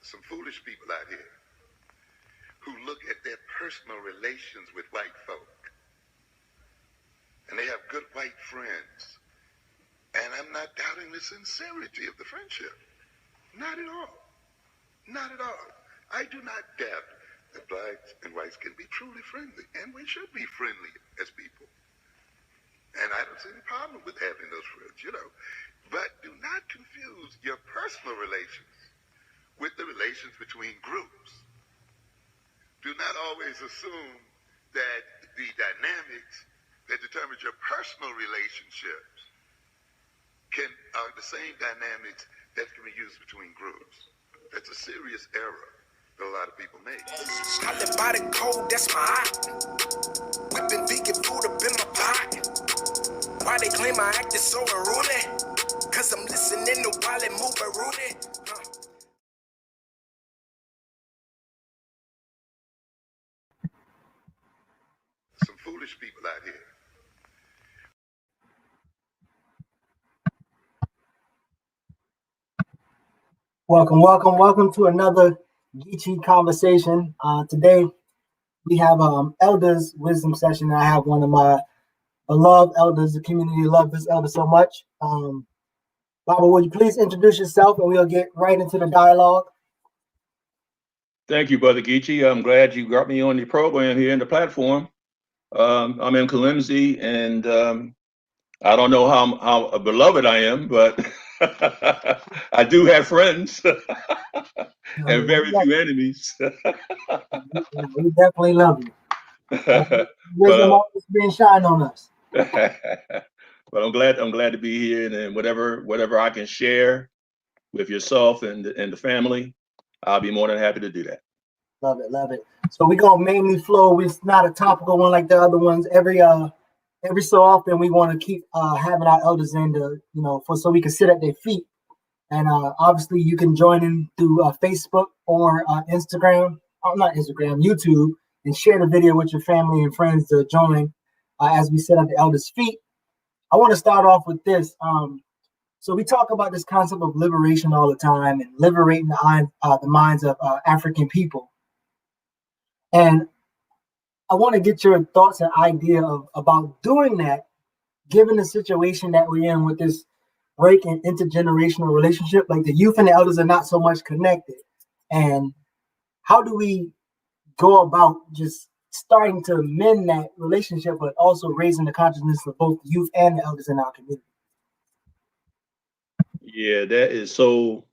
some foolish people out here who look at their personal relations with white folk, and they have good white friends. And I'm not doubting the sincerity of the friendship. Not at all. Not at all. I do not doubt that blacks and whites can be truly friendly, and we should be friendly as people. And I don't see any problem with having those friends, you know. But do not confuse your personal relations with the relations between groups. Do not always assume that the dynamics that determine your personal relationships are the same dynamics that can be used between groups. That's a serious error that a lot of people make. I live by the code, that's my eye. Whipping vegan food up in my pot. Why they claim I acted so unruly? Cause I'm listening to while it move Rudy. Some foolish people out here. Welcome to another Geechee conversation. Today we have elders wisdom session. I have one of my beloved elders. The community loves this elder so much. Baba, would you please introduce yourself and we'll get right into the dialogue? Thank you, Brother Geechee. I'm glad you got me on the program here in the platform. I'm in Kalimzi, and I don't know how beloved I am, but I do have friends and very few enemies. We definitely love you. Wisdom but always being shine on us. but I'm glad to be here, and whatever I can share with yourself and the family, I'll be more than happy to do that. Love it. So we're gonna mainly flow. It's not a topical one like the other ones. Every so often we want to keep having our elders in the, so we can sit at their feet. And obviously you can join in through Facebook or Instagram, not Instagram, YouTube, and share the video with your family and friends to join as we sit at the elders' feet. I want to start off with this. So we talk about this concept of liberation all the time and liberating the minds of African people. And I want to get your thoughts and idea about doing that, given the situation that we're in with this break in intergenerational relationship. Like the youth and the elders are not so much connected. And how do we go about just starting to mend that relationship, but also raising the consciousness of both the youth and the elders in our community? Yeah, that is so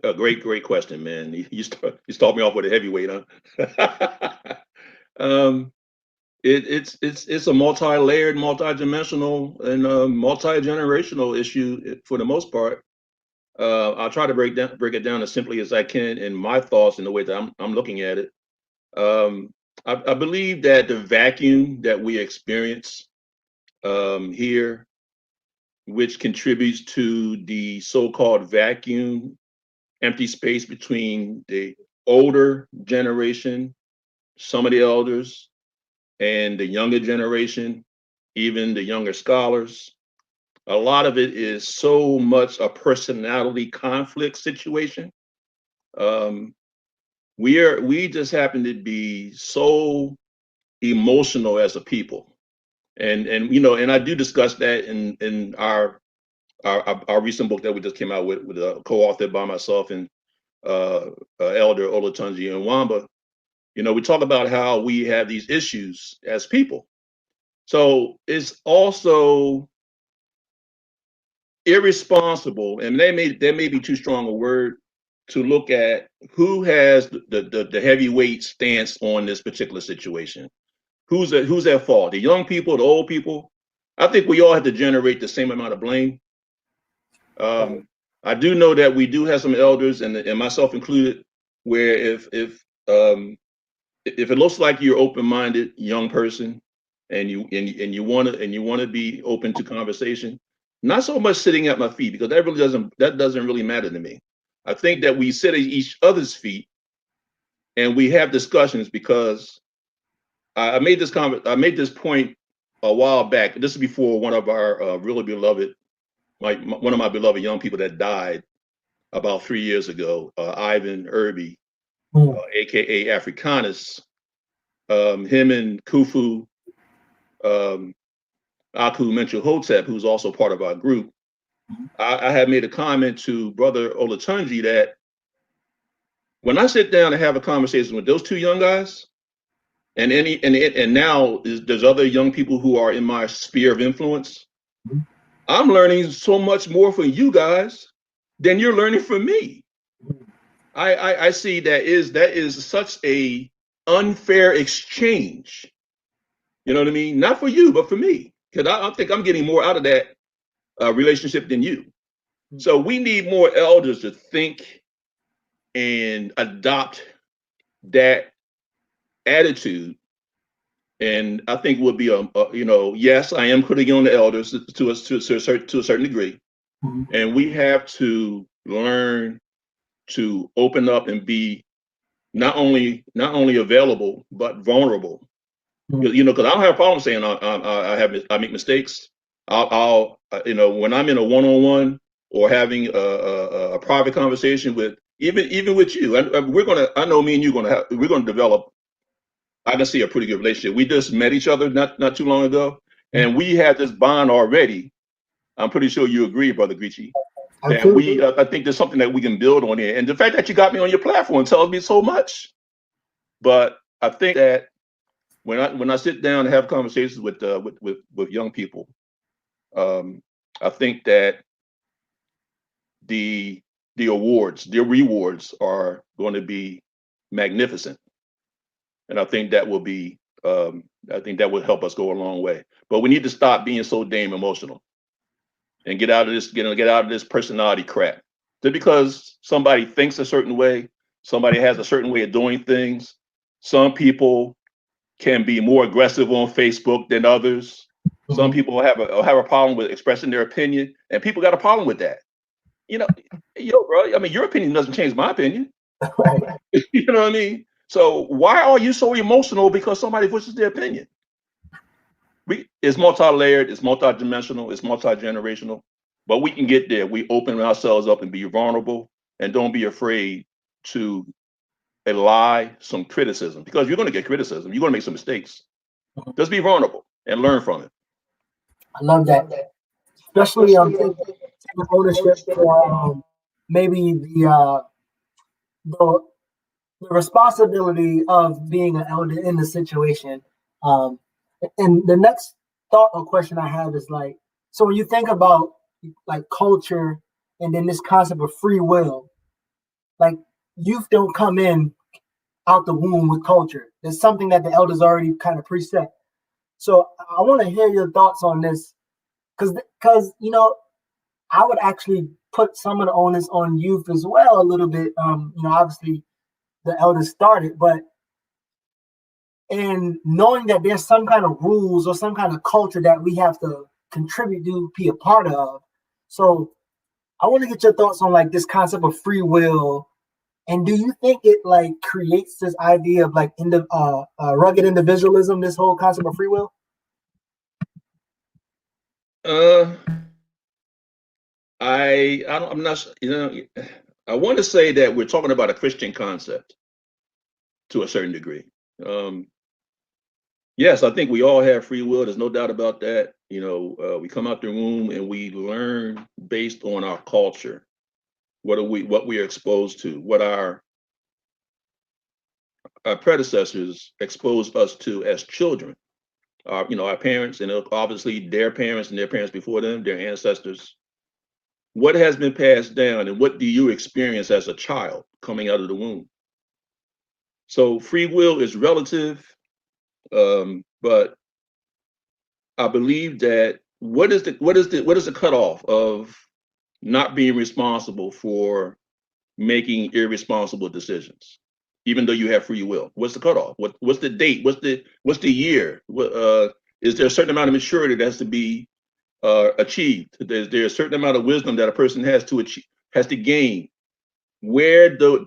a great question, man. You start me off with a heavyweight, huh? It's a multi-layered, multi-dimensional, and multi-generational issue for the most part. I'll try to break it down as simply as I can in my thoughts and the way that I'm looking at it. I believe that the vacuum that we experience here, which contributes to the so-called vacuum, empty space between the older generation, some of the elders, and the younger generation, even the younger scholars. A lot of it is so much a personality conflict situation. We just happen to be so emotional as a people, and I do discuss that in our recent book that we just came out with co-authored by myself and Elder Olatunji Nwamba. We talk about how we have these issues as people. So it's also irresponsible, and that may be too strong a word, to look at who has the heavyweight stance on this particular situation. Who's at fault? The young people, the old people? I think we all have to generate the same amount of blame. I do know that we do have some elders, and myself included, where if it looks like you're open-minded young person, and you want to be open to conversation, not so much sitting at my feet, because that doesn't really matter to me. I think that we sit at each other's feet and we have discussions, because I made this point a while back. This is before one of our really beloved, one of my beloved young people that died. about 3 years ago, Ivan Irby, aka Africanus, him and Khufu, Aku Menchu-Hotep, who's also part of our group. I had made a comment to Brother Olatunji that when I sit down and have a conversation with those two young guys, and now there's other young people who are in my sphere of influence, I'm learning so much more from you guys than you're learning from me. I see that is such a unfair exchange. You know what I mean? Not for you, but for me, because I think I'm getting more out of that relationship than you. So we need more elders to think and adopt that attitude. And I think would be yes, I am putting on the elders to a certain degree, and we have to learn to open up and be not only available but vulnerable. Because I don't have a problem saying I make mistakes. I'll when I'm in a one-on-one or having a private conversation with even with you, I know me and we're gonna develop. I can see a pretty good relationship. We just met each other not too long ago, and we had this bond already. I'm pretty sure you agree, Brother Grichi, that I think there's something that we can build on here. And the fact that you got me on your platform tells me so much. But I think that when I sit down and have conversations with young people, I think that the rewards are going to be magnificent, and I think that will be help us go a long way. But we need to stop being so damn emotional and get out of this personality crap. Just because somebody thinks a certain way, somebody has a certain way of doing things. Some people can be more aggressive on Facebook than others. Some people have a problem with expressing their opinion, and people got a problem with that. Bro, I mean, your opinion doesn't change my opinion. You know what I mean? So why are you so emotional because somebody voices their opinion? It's multi-layered, it's multi-dimensional, it's multi-generational, but we can get there. We open ourselves up and be vulnerable, and don't be afraid to ally some criticism, because you're going to get criticism. You're going to make some mistakes. Just be vulnerable and learn from it. I love that, especially taking ownership for maybe the responsibility of being an elder in the situation. And the next thought or question I have is like, so when you think about like culture and then this concept of free will, like youth don't come in out the womb with culture. There's something that the elders already kind of preset. So I want to hear your thoughts on this, because I would actually put some of the onus on youth as well a little bit. Obviously the elders started, but and knowing that there's some kind of rules or some kind of culture that we have to contribute to, be a part of. So I want to get your thoughts on like this concept of free will. And do you think it like creates this idea of like rugged individualism, this whole concept of free will? I'm not, I want to say that we're talking about a Christian concept to a certain degree. Yes, I think we all have free will. There's no doubt about that. We come out the womb and we learn based on our culture. What we are exposed to, what our predecessors exposed us to as children. Our parents, and obviously their parents and their parents before them, their ancestors. What has been passed down, and what do you experience as a child coming out of the womb? So free will is relative, but I believe that what is the cutoff of not being responsible for making irresponsible decisions, even though you have free will? What's the cutoff? What's the date? What's the year? Is there a certain amount of maturity that has to be achieved? There's a certain amount of wisdom that a person has to gain. Where do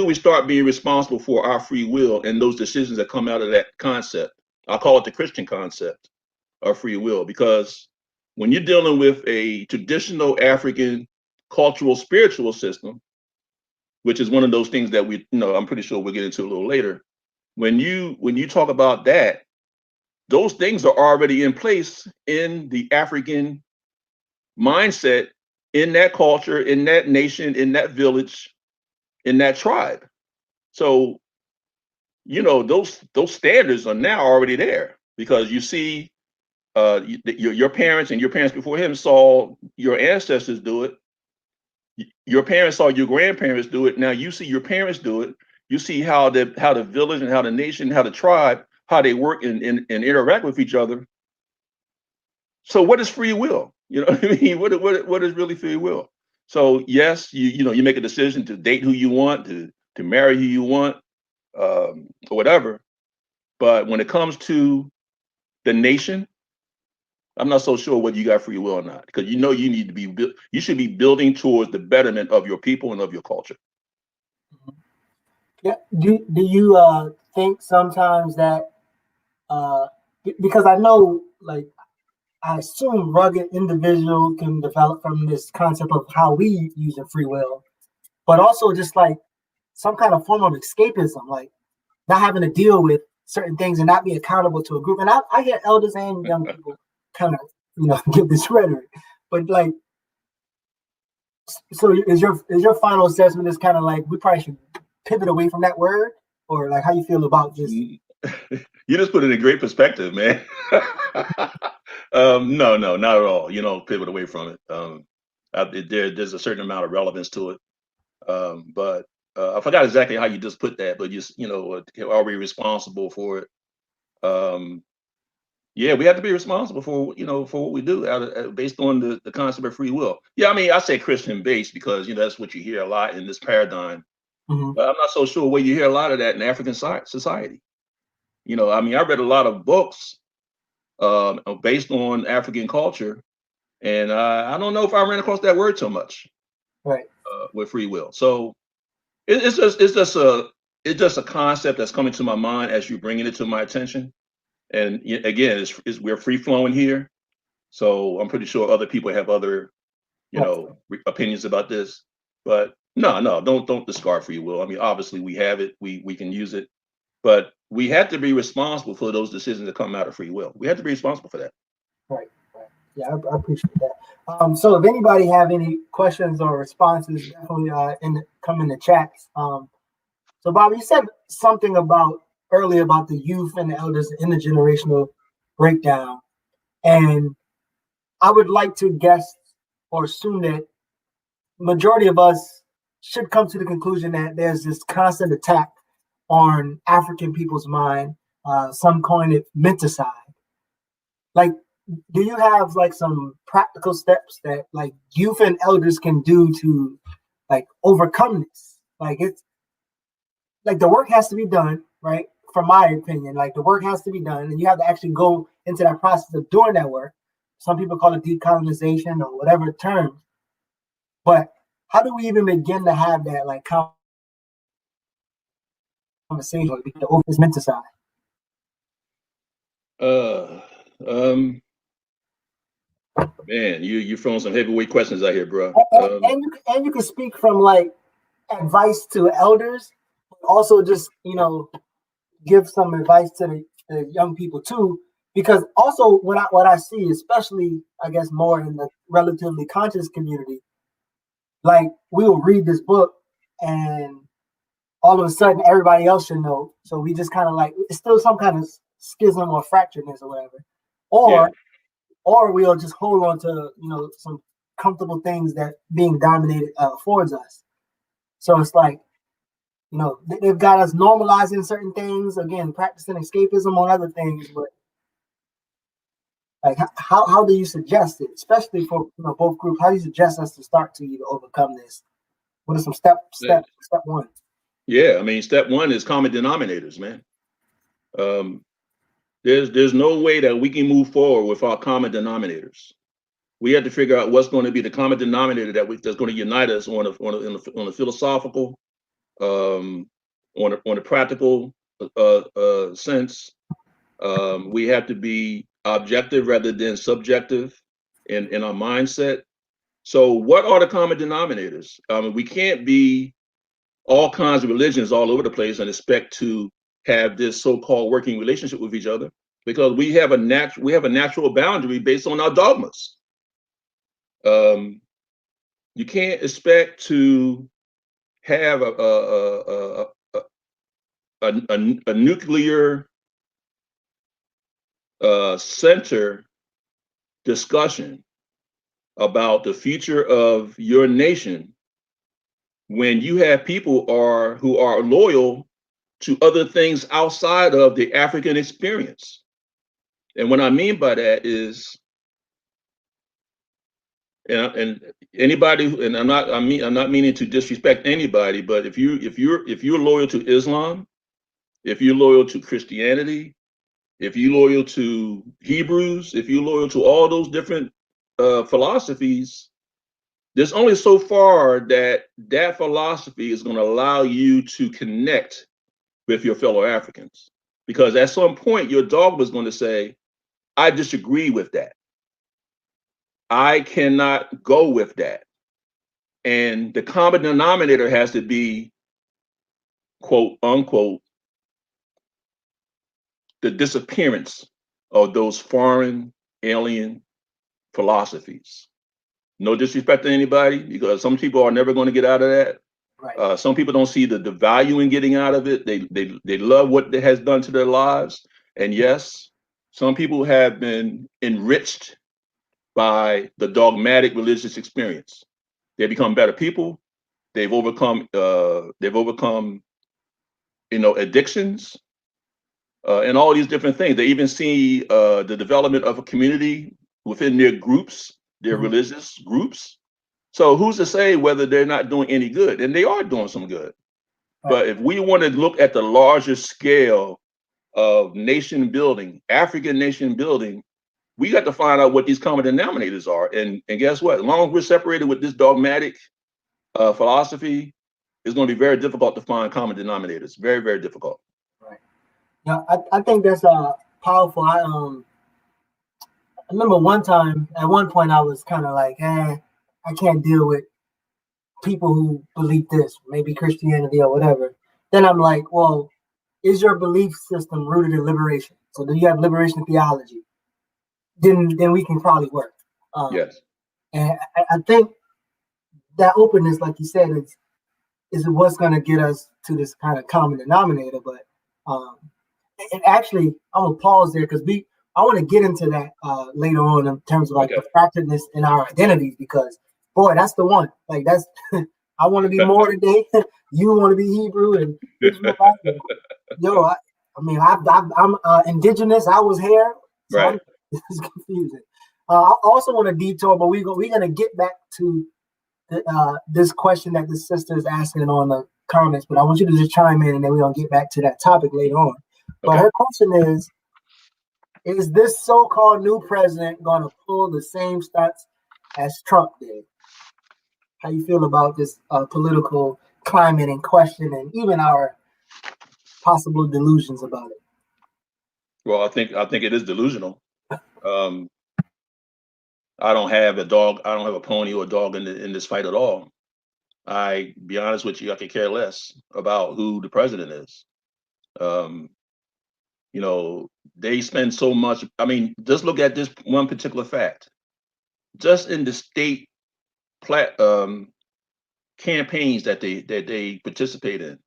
we start being responsible for our free will and those decisions that come out of that concept? I'll call it the Christian concept of free will, because when you're dealing with a traditional African cultural spiritual system, which is one of those things that I'm pretty sure we'll get into a little later. When you talk about that, those things are already in place in the African mindset, in that culture, in that nation, in that village, in that tribe. So, those standards are now already there, because you see, your parents and your parents before him saw your ancestors do it. Your parents saw your grandparents do it. Now you see your parents do it. You see how the village and how the nation, how the tribe, how they work and interact with each other. So what is free will? You know what I mean? What is really free will? So yes, you make a decision to date who you want, to marry who you want, or whatever. But when it comes to the nation, I'm not so sure whether you got free will or not, because you should be building towards the betterment of your people and of your culture. Yeah. Do you think sometimes that because I know, like, I assume rugged individual can develop from this concept of how we using free will, but also just like some kind of form of escapism, like not having to deal with certain things and not be accountable to a group. And I hear elders and young people kind of give this rhetoric, but like, so is your final assessment is kind of like we probably should pivot away from that word, or like how you feel about this? You just put it in great perspective, man. No, not at all. Pivot away from it. There's a certain amount of relevance to it. But I forgot exactly how you just put that, but are we responsible for it? Yeah, we have to be responsible for what we do based on the concept of free will. Yeah, I mean, I say Christian based because that's what you hear a lot in this paradigm. Mm-hmm. But I'm not so sure where you hear a lot of that in African society. I mean, I read a lot of books based on African culture, and I don't know if I ran across that word so much. Right. With free will. So it's just a concept that's coming to my mind as you're bringing it to my attention. And again, we're free flowing here, so I'm pretty sure other people have other opinions about this. But no, don't discard free will. I mean, obviously we have it, we can use it, but we have to be responsible for those decisions that come out of free will. We have to be responsible for that. Right. Yeah, I appreciate that. So if anybody have any questions or responses, definitely come in the chats. So Bob, you said something earlier about the youth and the elders intergenerational breakdown, and I would like to guess or assume that majority of us should come to the conclusion that there's this constant attack on African people's mind. Some coin it menticide. Like, do you have like some practical steps that like youth and elders can do to like overcome this? Like, it's like the work has to be done, right? From my opinion, like the work has to be done, and you have to actually go into that process of doing that work. Some people call it decolonization or whatever term. But how do we even begin to have that like conversation over this menticide? Man, you're throwing some heavyweight questions out here, bro. And you can speak from like advice to elders, also just give some advice to the young people too, because also what I see, especially I guess more in the relatively conscious community, like we'll read this book and all of a sudden everybody else should know, so we just kind of like it's still some kind of schism or fracturedness or whatever, or we'll just hold on to some comfortable things that being dominated affords us. So it's like they've got us normalizing certain things, again practicing escapism on other things, but like how do you suggest it, especially for both groups? How do you suggest us to start to either overcome this? What are some step one? Yeah, I mean, step one is common denominators, man. There's no way that we can move forward without common denominators. We have to figure out what's going to be the common denominator that's going to unite us on a philosophical, on a practical sense. We have to be objective rather than subjective in our mindset. So what are the common denominators? We can't be all kinds of religions all over the place and expect to have this so-called working relationship with each other, because we have a natural boundary based on our dogmas. You can't expect to have a nuclear center discussion about the future of your nation when you have people who are loyal to other things outside of the African experience. And what I mean by that is, and anybody, and I'm not meaning to disrespect anybody, but if you're loyal to Islam, if you're loyal to Christianity, if you're loyal to Hebrews, if you're loyal to all those different philosophies, there's only so far that philosophy is going to allow you to connect with your fellow Africans. Because at some point, your dogma is going to say, I disagree with that. I cannot go with that. And the common denominator has to be, quote unquote, the disappearance of those foreign alien philosophies. No disrespect to anybody, because some people are never going to get out of that. Right. Some people don't see the value in getting out of it. They love what it has done to their lives. And yes, some people have been enriched by the dogmatic religious experience. They become better people. They've overcome addictions, and all these different things. They even see the development of a community within their groups, their religious groups. So who's to say whether they're not doing any good? And they are doing some good. But if we want to look at the larger scale of nation building, African nation building, we got to find out what these common denominators are. And guess what? As long as we're separated with this dogmatic philosophy, it's going to be very difficult to find common denominators. Very, very difficult. Right. Yeah, I think that's powerful. I remember at one point I was kind of like, I can't deal with people who believe this, maybe Christianity or whatever. Then I'm like, well, is your belief system rooted in liberation? So do you have liberation theology? Then we can probably work. Yes. And I think that openness, like you said, is what's going to get us to this kind of common denominator. But and actually, I'm gonna pause there because I want to get into that later on in terms of like the fracturedness in our identities, because boy, that's the one. Like that's I want to be more today. You want to be Hebrew and yo. I'm indigenous. I was here, so right. This is confusing. I also want to detour, but we're gonna get back to this question that the sister is asking on the comments. But I want you to just chime in, and then we're gonna get back to that topic later on. But her question is this so-called new president going to pull the same stunts as Trump did? How you feel about this political climate in question, and even our possible delusions about it? Well, I think it is delusional. I don't have a dog. I don't have a pony or a dog in this fight at all. Be honest with you, I could care less about who the president is. They spend so much. I mean, just look at this one particular fact. Just in the state campaigns that they participate in.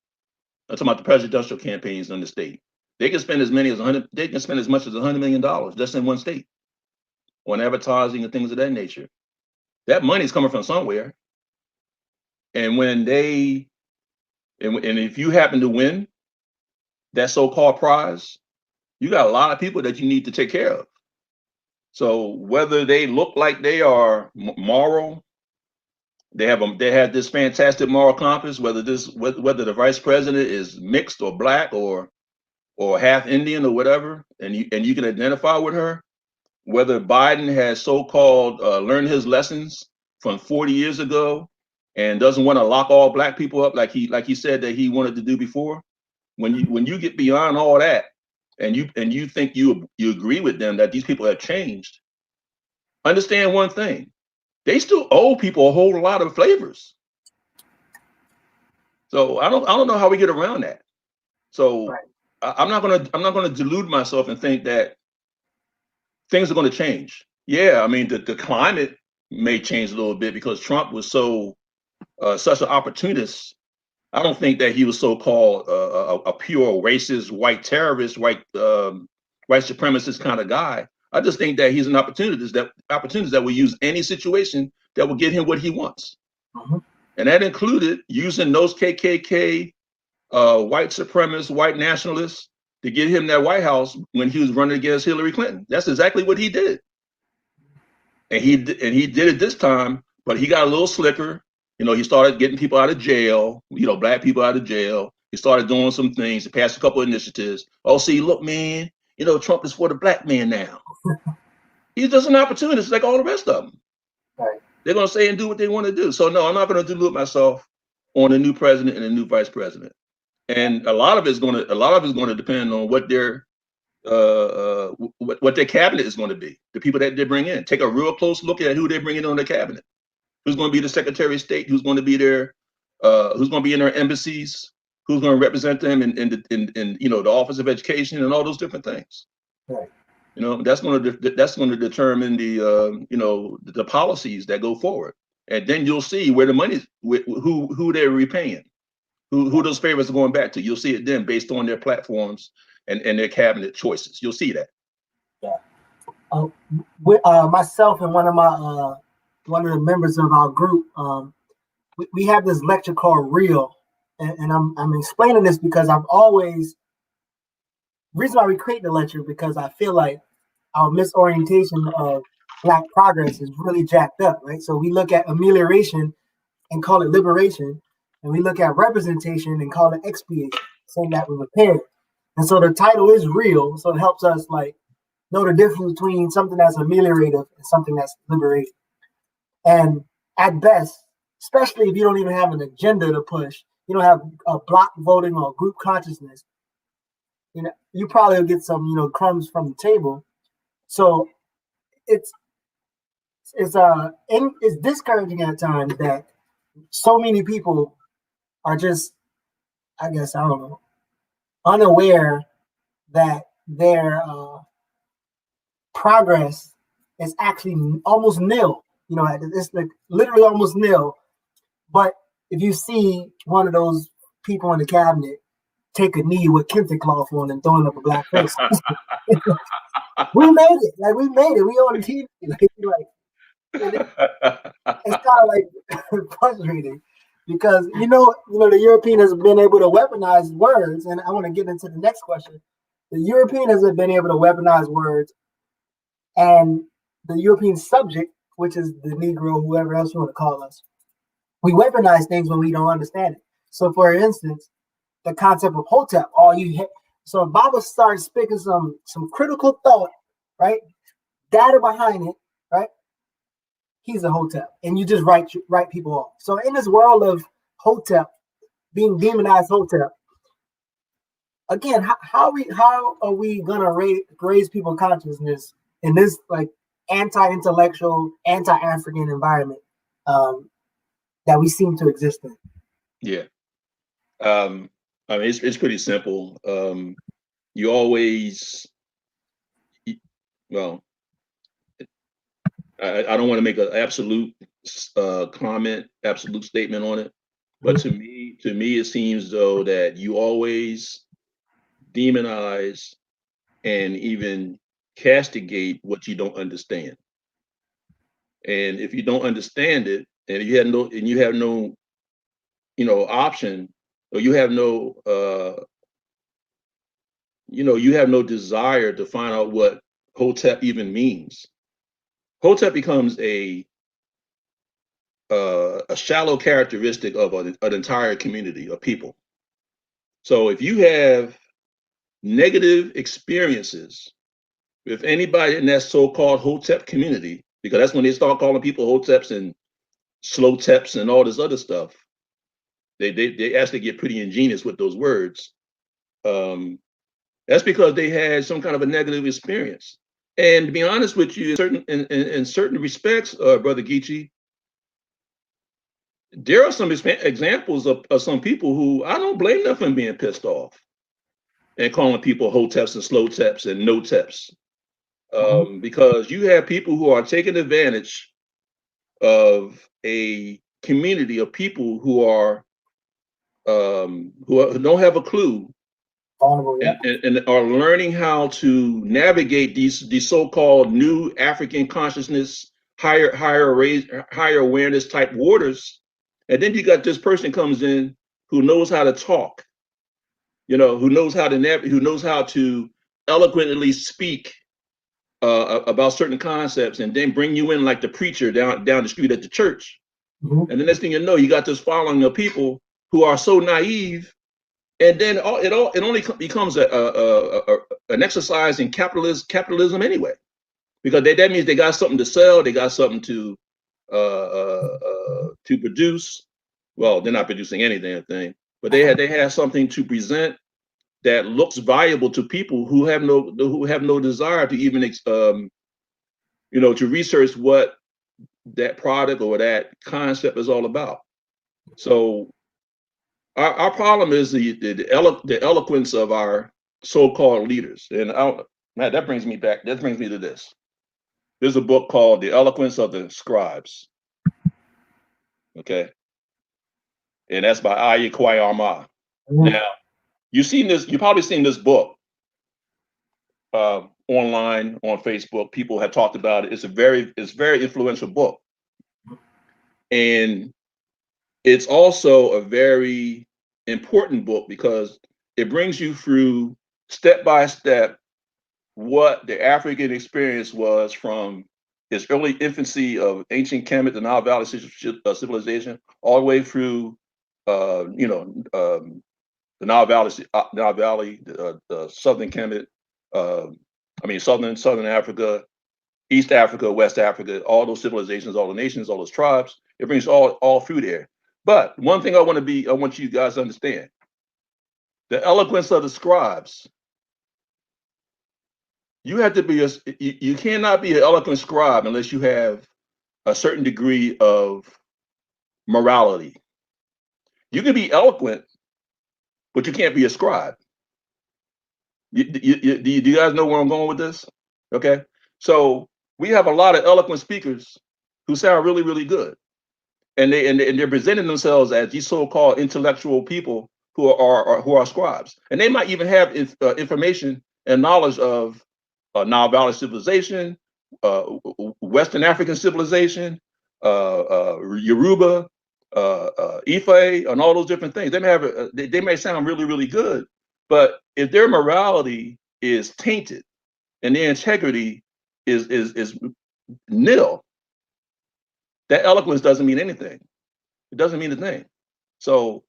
I'm talking about the presidential campaigns in the state. They can spend as many as 100. They can spend as much as $100 million just in one state on advertising and things of that nature. That money's coming from somewhere. And and if you happen to win that so-called prize, you got a lot of people that you need to take care of. So whether they look like they are moral, they have this fantastic moral compass, whether the vice president is mixed or black or half Indian or whatever, and you can identify with her, whether Biden has so-called learned his lessons from 40 years ago and doesn't want to lock all black people up like he said that he wanted to do before. When you get beyond all that and you think you agree with them that these people have changed, understand one thing. they still owe people a whole lot of flavors. So I don't know how we get around that. So Right. I'm not gonna delude myself and think that things are going to change. Yeah, I mean the climate may change a little bit because Trump was such an opportunist. I don't think that he was so-called a pure racist, white terrorist, white supremacist kind of guy. I just think that he's an opportunist that will use any situation that will get him what he wants, Mhm. and that included using those KKK white supremacists, white nationalists to get him that White House when he was running against Hillary Clinton. That's exactly what he did, and he did it this time, but he got a little slicker. You know, he started getting people out of jail. You know, black people out of jail. He started doing some things. He passed a couple of initiatives. Oh, see, look, man. You know, Trump is for the black man now. He's just an opportunist, like all the rest of them. Right. They're gonna say and do what they want to do. So no, I'm not gonna delude myself on a new president and a new vice president. And a lot of it's going to depend on what what their cabinet is going to be, the people that they bring in. Take a real close look at who they're bringing on their cabinet. Who's going to be the Secretary of State? Who's going to be there? Who's going to be in their embassies? Who's going to represent them in you know, the Office of Education and all those different things? Right. You know, that's going to determine the you know, the policies that go forward, and then you'll see where the money's who they're repaying. Who those favors are going back to. You'll see it then based on their platforms and their cabinet choices. You'll see that. Yeah. Myself and one of the members of our group, we have this lecture called Real, and I'm explaining this because reason why we create the lecture because I feel like our misorientation of Black progress is really jacked up, right? So we look at amelioration and call it liberation, and we look at representation and call it expiation, saying that we're repaired. And so the title is Real, so it helps us like know the difference between something that's ameliorative and something that's liberating. And at best, especially if you don't even have an agenda to push, you don't have a block voting or group consciousness, you know, you probably will get some, you know, crumbs from the table. So it's it's discouraging at times that so many people are just, I guess, I don't know, unaware that their progress is actually almost nil. You know, it's like literally almost nil. But if you see one of those people in the cabinet take a knee with kente cloth on and throwing up a black face, we made it. Like we made it. We on TV. It's kind of like frustrating because the European has been able to weaponize words, and I want to get into the next question. The European has been able to weaponize words, and the European subject, which is the Negro, whoever else you want to call us, we weaponize things when we don't understand it. So, for instance, the concept of Hotep, so if Baba starts speaking some critical thought, right, data behind it, right, he's a Hotep, and you just write people off. So, in this world of Hotep being demonized, Hotep, again, how are we gonna raise people's consciousness in this like anti-intellectual, anti-African environment that we seem to exist in? Yeah. I mean, it's pretty simple. You always, well, I don't want to make an absolute absolute statement on it, but to me, it seems though that you always demonize and even castigate what you don't understand. And if you don't understand it, and you have no, you know, option, or you have no, you have no desire to find out what Hotep even means. Hotep becomes a shallow characteristic of an entire community of people. So if you have negative experiences with anybody in that so-called Hotep community, because that's when they start calling people Hoteps and slow teps and all this other stuff. They actually get pretty ingenious with those words. That's because they had some kind of a negative experience. And to be honest with you, in certain respects, Brother Geechee, there are some examples of some people who I don't blame them for being pissed off and calling people hoteps and slow teps and no teps. Because you have people who are taking advantage of a community of people who don't have a clue Vulnerable, yeah. and are learning how to navigate these so-called new African consciousness, higher awareness type waters. And then you got this person comes in who knows how to talk, who knows how to who knows how to eloquently speak about certain concepts, and then bring you in like the preacher down the street at the church. And the next thing you know, you got this following of people who are so naive, and then it only becomes an exercise in capitalism anyway, because that means they got something to sell, they got something to produce. Well, they're not producing any damn thing, but they have something to present that looks valuable to people who have no desire to even to research what that product or that concept is all about. So our problem is the eloquence of our so-called leaders. And that brings me back. That brings me to this. There's a book called The Eloquence of the Scribes. Okay. And that's by Aya Kwayama. Now, you've probably seen this book online on Facebook. People have talked about it. It's very influential book. And it's also a very important book because it brings you through step by step what the African experience was from its early infancy of ancient Kemet, the Nile Valley civilization, all the way through, the Nile Valley, the Southern Kemet, Southern Africa, East Africa, West Africa, all those civilizations, all the nations, all those tribes. It brings all through there. But one thing I want you guys to understand: the eloquence of the scribes. You have to be you cannot be an eloquent scribe unless you have a certain degree of morality. You can be eloquent, but you can't be a scribe. Do you guys know where I'm going with this? Okay, so we have a lot of eloquent speakers who sound really, really good, and they're presenting themselves as these so-called intellectual people who are scribes, and they might even have information and knowledge of Nile Valley civilization, Western African civilization, Yoruba, Ife, and all those different things. They may have they may sound really, really good, but if their morality is tainted and their integrity is nil, that eloquence doesn't mean anything. It doesn't mean a thing. So,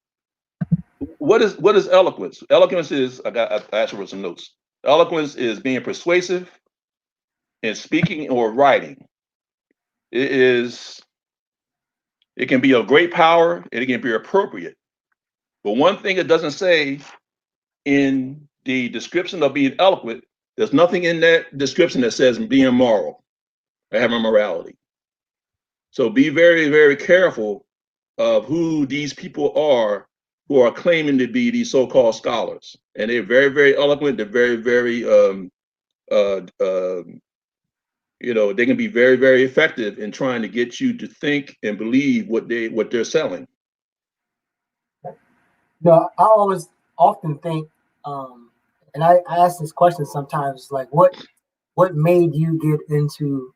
what is eloquence? Eloquence is I actually wrote some notes. Eloquence is being persuasive in speaking or writing. It can be of great power and it can be appropriate. But one thing it doesn't say in the description of being eloquent, there's nothing in that description that says being moral or having morality. So be very, very careful of who these people are who are claiming to be these so-called scholars. And they're very, very eloquent. They're very, very they can be very, very effective in trying to get you to think and believe what they're selling. I always often think, and I ask this question sometimes, like what made you get into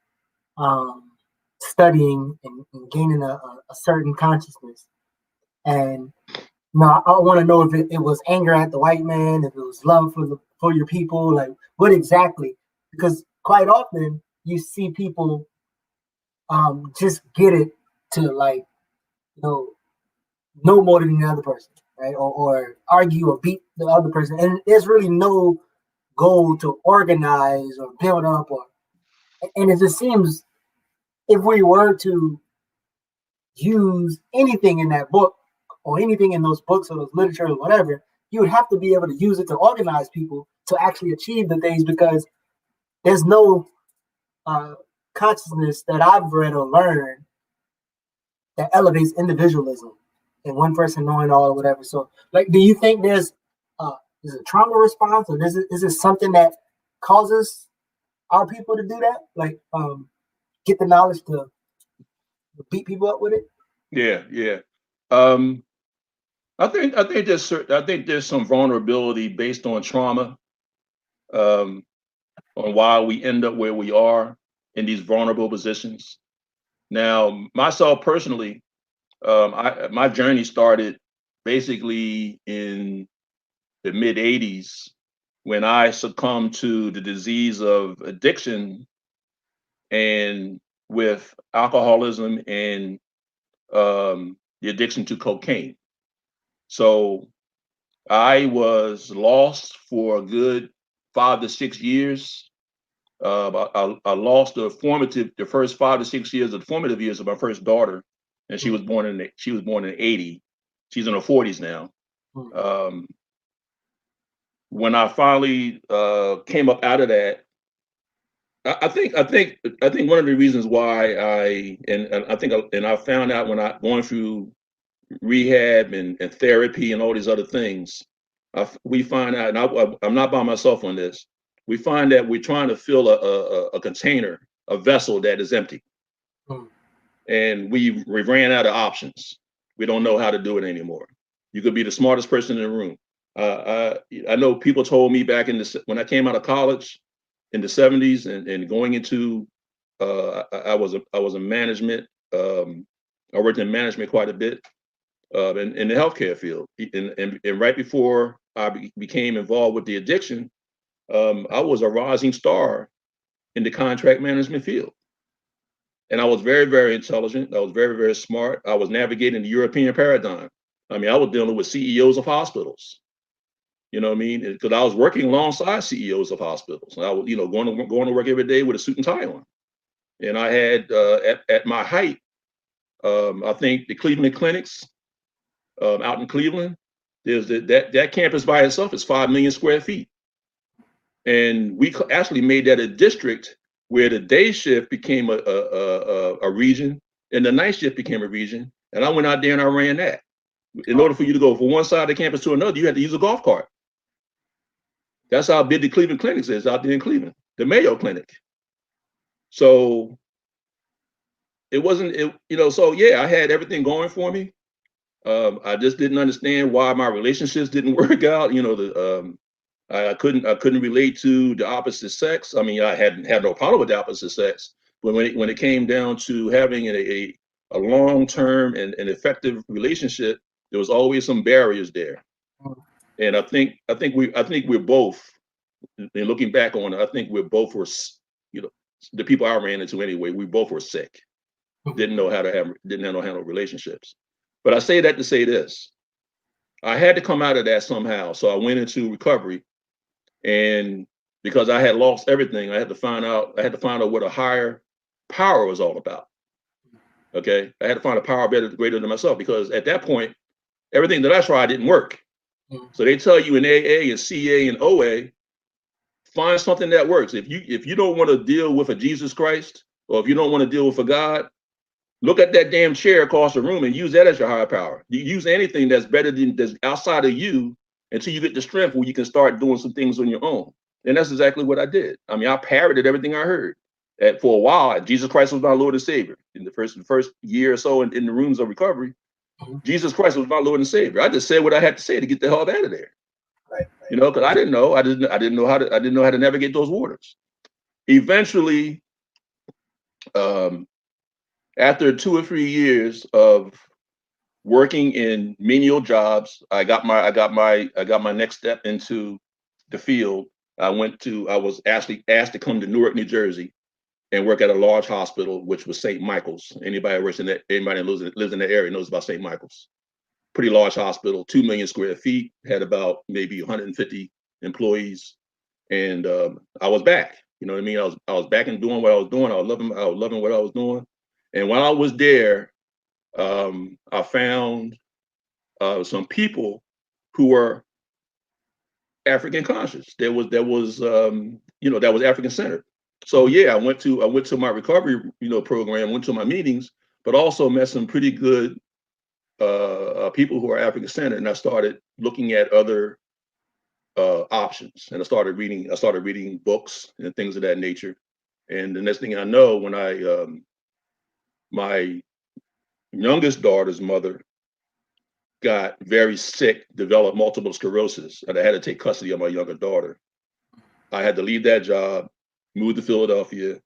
studying and gaining a certain consciousness? And I want to know if it was anger at the white man, if it was love for your people, like what exactly? Because quite often you see people just get it to like no more than the other person, right? Or argue or beat the other person, and there's really no goal to organize or build up, and it just seems if we were to use anything in that book or anything in those books or those literature or whatever, you would have to be able to use it to organize people to actually achieve the things, because there's no consciousness that I've read or learned that elevates individualism and one person knowing all or whatever. So, like, do you think there's is a trauma response, or is it something that causes our people to do that? Like, get the knowledge to beat people up with it? Yeah. I think there's some vulnerability based on trauma, um, on why we end up where we are in these vulnerable positions. Now, myself personally, my journey started basically in the mid '80s when I succumbed to the disease of addiction, and with alcoholism and the addiction to cocaine. So I was lost for a good 5 to 6 years. I lost the first 5 to 6 years of the formative years of my first daughter, and she was born in '80. She's in her 40s now. Um, when I finally came up out of that, I think one of the reasons why I found out when I going through rehab and therapy and all these other things, we find out, and I'm not by myself on this. We find that we're trying to fill a container, a vessel that is empty, and we ran out of options. We don't know how to do it anymore. You could be the smartest person in the room. I know people told me back when I came out of college in the '70s and going into I was a management. I worked in management quite a bit in the healthcare field. And right before I became involved with the addiction, I was a rising star in the contract management field. And I was very, very intelligent. I was very, very smart. I was navigating the European paradigm. I mean, I was dealing with CEOs of hospitals. You know what I mean? Because I was working alongside CEOs of hospitals. And I was, going to work every day with a suit and tie on. And I had, at my height, I think the Cleveland Clinics out in Cleveland, there's that campus by itself is 5 million square feet. And we actually made that a district where the day shift became a region and the night shift became a region. And I went out there and I ran that. In order for you to go from one side of the campus to another, you had to use a golf cart. That's how big the Cleveland Clinics is out there in Cleveland, the Mayo Clinic. So it wasn't, so yeah, I had everything going for me. I just didn't understand why my relationships didn't work out. I couldn't relate to the opposite sex. I mean, I had no problem with the opposite sex, but when it came down to having a long-term and an effective relationship, there was always some barriers there. And I think we're both, and looking back on it, I think we both were, the people I ran into anyway, we both were sick, didn't know how to handle relationships. But I say that to say this: I had to come out of that somehow. So I went into recovery, and because I had lost everything, I had to find out what a higher power was all about. Okay, I had to find a power greater than myself, because at that point, everything that I tried didn't work. So they tell you in AA and CA and OA, find something that works. If you don't want to deal with a Jesus Christ, or if you don't want to deal with a God, look at that damn chair across the room and use that as your higher power. You use anything that's that's outside of you until you get the strength where you can start doing some things on your own. And that's exactly what I did. I mean, I parroted everything I heard. For a while, Jesus Christ was my Lord and Savior. In the first year or so in the rooms of recovery, Jesus Christ was my Lord and Savior. I just said what I had to say to get the hell out of there. Right. Because I didn't know how to navigate those waters. Eventually, after 2 or 3 years of working in menial jobs, I got my next step into the field. I was actually asked to come to Newark, New Jersey, and work at a large hospital, which was St. Michael's. Anybody that lives in that area knows about St. Michael's. Pretty large hospital, 2 million square feet, had about maybe 150 employees, and I was back. You know what I mean? I was back and doing what I was doing. I was loving what I was doing. And while I was there, I found some people who were African conscious. That was African centered. So yeah, I went to my recovery, program, went to my meetings, but also met some pretty good people who are African centered, and I started looking at other options, and I started reading books and things of that nature. And the next thing I know, when my youngest daughter's mother got very sick, developed multiple sclerosis, and I had to take custody of my younger daughter. I had to leave that job, move to Philadelphia,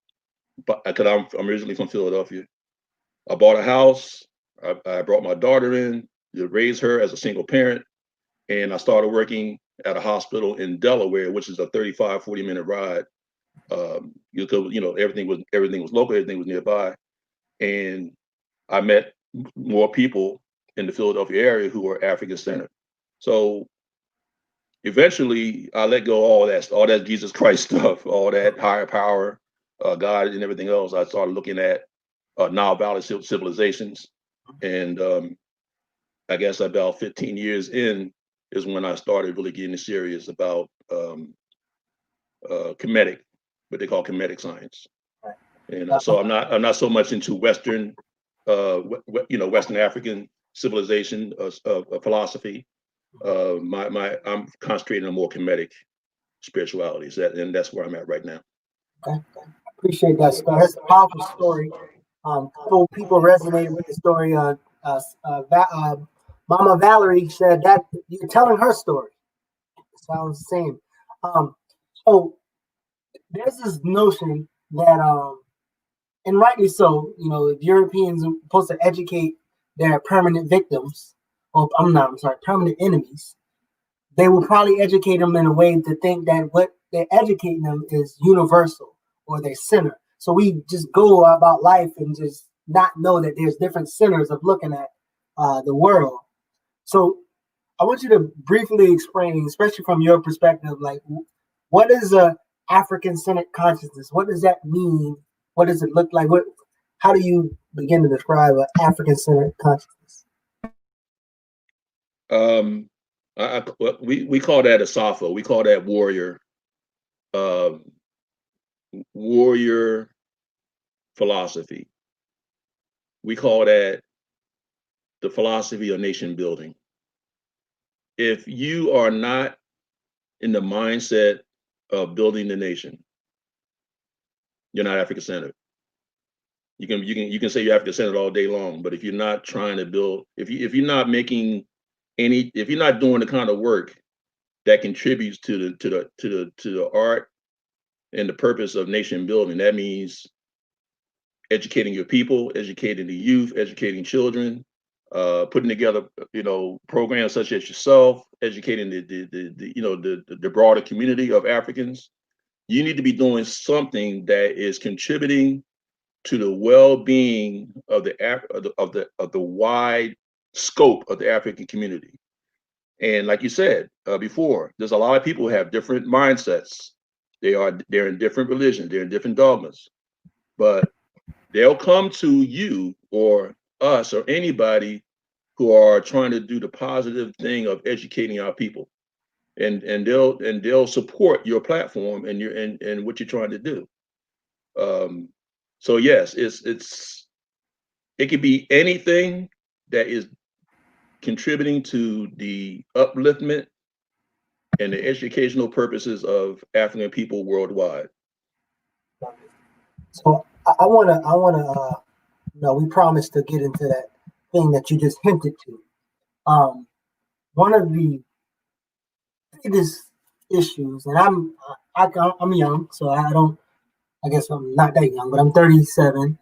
but because I'm originally from Philadelphia. I bought a house. I brought my daughter in to raise her as a single parent, and I started working at a hospital in Delaware, which is a 35, 40-minute ride. Everything was local, everything was nearby, and I met more people in the Philadelphia area who were African centered. So eventually, I let go of all that Jesus Christ stuff, all that higher power, God, and everything else. I started looking at Nile Valley civilizations, and I guess about 15 years in is when I started really getting serious about Kemetic, what they call Kemetic science. And so I'm not so much into Western, Western African civilization philosophy. I'm concentrating on more Kemetic spiritualities, and that's where I'm at right now. Okay. Appreciate that story. That's a powerful story. People resonated with the story. Mama Valerie said that you're telling her story. It sounds the same. So there's this notion that, and rightly so, if Europeans are supposed to educate their permanent victims, permanent enemies, they will probably educate them in a way to think that what they're educating them is universal or their center. So we just go about life and just not know that there's different centers of looking at the world. So I want you to briefly explain, especially from your perspective, like what is a African-centered consciousness? What does that mean? What does it look like? How do you begin to describe an African-centered consciousness? We call that a Safo. We call that warrior philosophy. We call that the philosophy of nation building. If you are not in the mindset of building the nation, you're not African centered. You can say you're African centered all day long, but if you're not trying to build, if you're not making if you're not doing the kind of work that contributes to the art and the purpose of nation building, that means educating your people, educating the youth, educating children, putting together programs such as yourself, educating the broader community of Africans. You need to be doing something that is contributing to the well-being of the wide scope of the African community. And like you said before, there's a lot of people who have different mindsets. They're in different religions, they're in different dogmas, but they'll come to you or us or anybody who are trying to do the positive thing of educating our people, and they'll support your platform and and what you're trying to do. So yes, it could be anything that is contributing to the upliftment and the educational purposes of African people worldwide. So I wanna, we promised to get into that thing that you just hinted to. One of the biggest issues, and I'm young, so I guess I'm not that young, but I'm 37.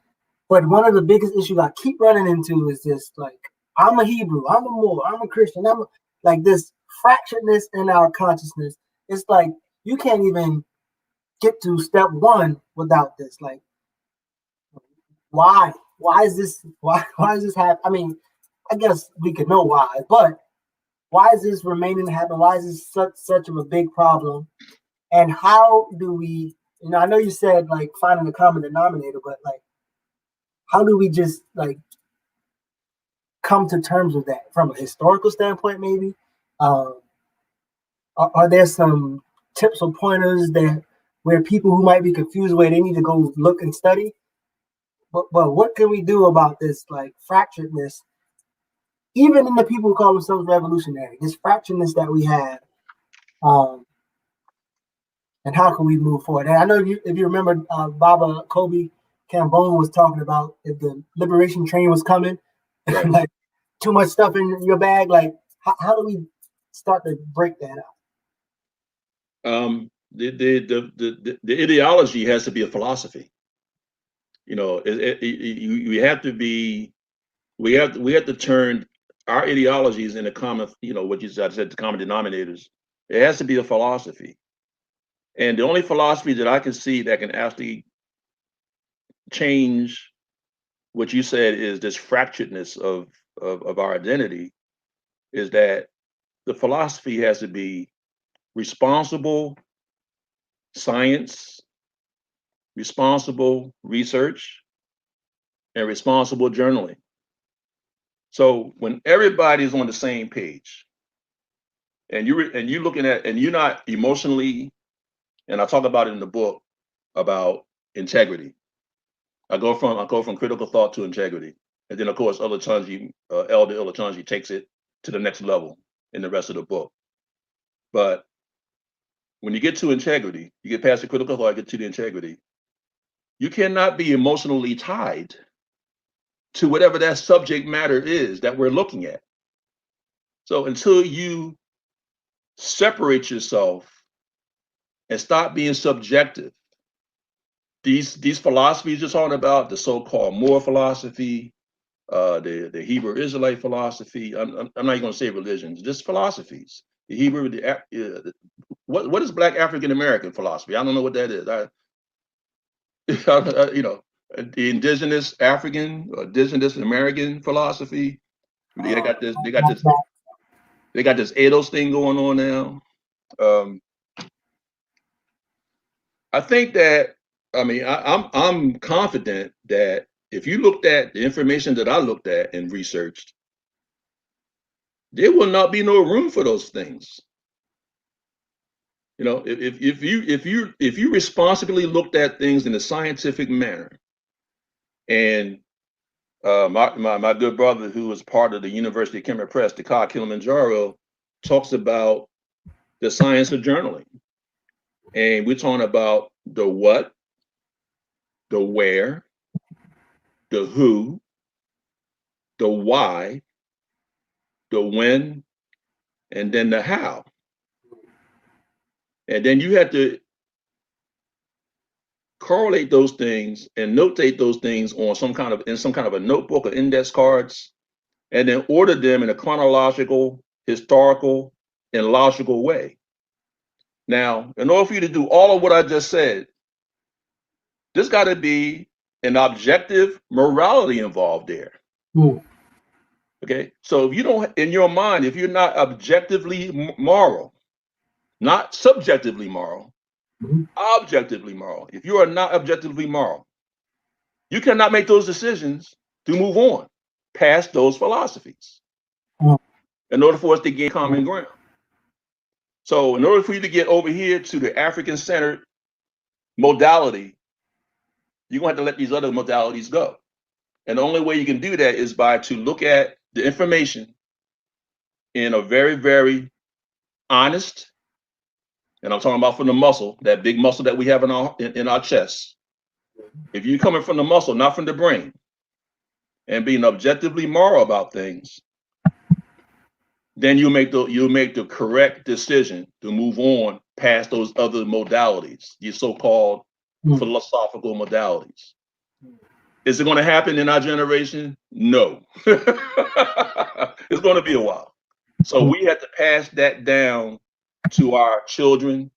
But one of the biggest issues I keep running into is this, like, I'm a Hebrew, I'm a Moor, I'm a Christian, like this fracturedness in our consciousness. It's like you can't even get to step one without this. Like, why? Why is this? Why is this happening? I mean, I guess we could know why, but why is this remaining to happen? Why is this such of a big problem? And how do we? I know you said like finding the common denominator, but like, how do we just like come to terms with that from a historical standpoint? Maybe are there some tips or pointers that where people who might be confused where they need to go look and study? but what can we do about this like fracturedness? Even in the people who call themselves revolutionary, this fracturedness that we have, and how can we move forward? And I know if you remember, Baba Kobe Cambone was talking about if the liberation train was coming, Right. like too much stuff in your bag. Like, how do we start to break that up? The ideology has to be a philosophy. You know, we have to be, we have to turn our ideologies into common, you know, what you said, the common denominators. It has to be a philosophy. And the only philosophy that I can see that can actually change what you said is this fracturedness of our identity is that the philosophy has to be responsible science, responsible research, and responsible journaling. So when everybody's on the same page, and you're looking at, and you're not emotionally, and I talk about it in the book about integrity. I go from critical thought to integrity, and then of course Elder Olatunji takes it to the next level in the rest of the book. But when you get to integrity, you get past the critical thought, get to the integrity. You cannot be emotionally tied to whatever that subject matter is that we're looking at. So until you separate yourself and stop being subjective, these philosophies you're talking about, the so-called moral philosophy, the Hebrew Israelite philosophy, I'm not even going to say religions, just philosophies. The Hebrew, what is Black African American philosophy? I don't know what that is. You know, the indigenous African, indigenous American philosophy. They got this. They got this ADOS thing going on now. I think that, I mean, I'm confident that if you looked at the information that I looked at and researched, there will not be no room for those things. You know, if you responsibly looked at things in a scientific manner, and my good brother who was part of the University of Kenya Press, the Ka Kilimanjaro, talks about the science of journaling, and we're talking about the what, the where, the who, the why, the when, and then the how. And then you have to correlate those things and notate those things on some kind of a notebook or index cards, and then order them in a chronological, historical, and logical way. Now, in order for you to do all of what I just said, there's got to be an objective morality involved there. Okay, so if you don't, in your mind, if you're not objectively moral, not subjectively moral, objectively moral, if you are not objectively moral, you cannot make those decisions to move on past those philosophies in order for us to gain common ground. So in order for you to get over here to the African-centered modality, you're going to have to let these other modalities go. And the only way you can do that is by to look at the information in a very, very honest, and I'm talking about from the muscle, that big muscle that we have in our chest. If you're coming from the muscle, not from the brain, and being objectively moral about things, then you'll make the correct decision to move on past those other modalities, these so-called philosophical modalities. Is it going to happen in our generation? No. It's going to be a while. So we have to pass that down to our children.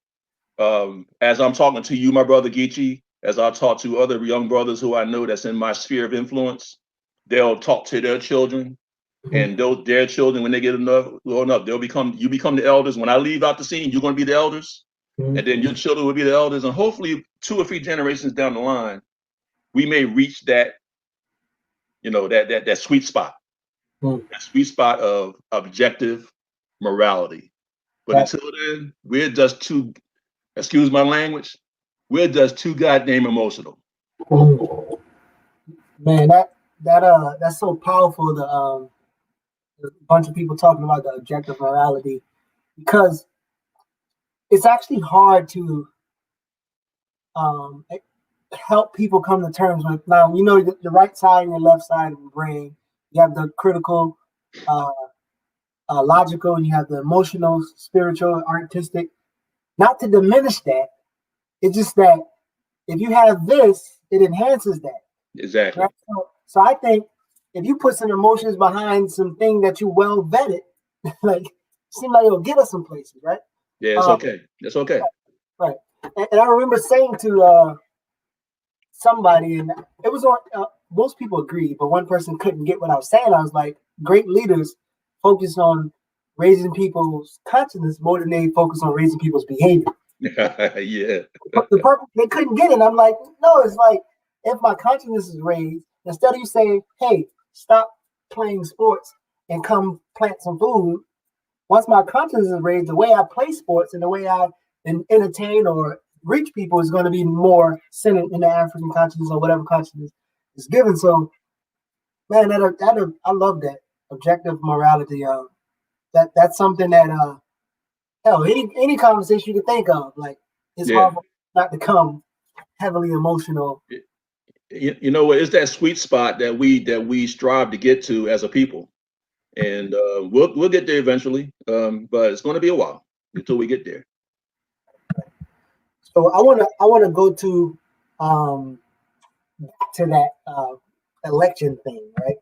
As I'm talking to you, my brother Geechee, as I talk to other young brothers who I know that's in my sphere of influence, they'll talk to their children, and their children, when they get grown up, you become the elders. When I leave out the scene, you're going to be the elders, and then your children will be the elders, and hopefully 2 or 3 generations down the line, we may reach that, you know, that sweet spot, that sweet spot of objective morality. But until then, we're just too, excuse my language, we're just too goddamn emotional. Man, that's so powerful. The bunch of people talking about the objective morality, because it's actually hard to um, help people come to terms with. Now, you know, the right side and the left side of the brain. You have the critical, uh, logical, and you have the emotional, spiritual, artistic. Not to diminish that, it's just that if you have this, it enhances that. Exactly. Right? So I think if you put some emotions behind something that you well vetted, like seem like it'll get us some places, right? Yeah, it's Um, okay. It's okay. right. And I remember saying to somebody, and it was on. Most people agreed, but one person couldn't get what I was saying. I was like, great leaders focus on raising people's consciousness more than they focus on raising people's behavior. Yeah. The purpose they couldn't get it. I'm like, no, it's like if my consciousness is raised, instead of you saying, hey, stop playing sports and come plant some food, once my consciousness is raised, the way I play sports and the way I entertain or reach people is going to be more centered in the African consciousness or whatever consciousness is given. So, man, I love that objective morality. That's something that hell, any conversation you can think of, like it's Yeah. hard not to come heavily emotional. You know what? It's that sweet spot that we strive to get to as a people, and we'll get there eventually. But it's going to be a while until we get there. So I wanna go um to that election thing, right?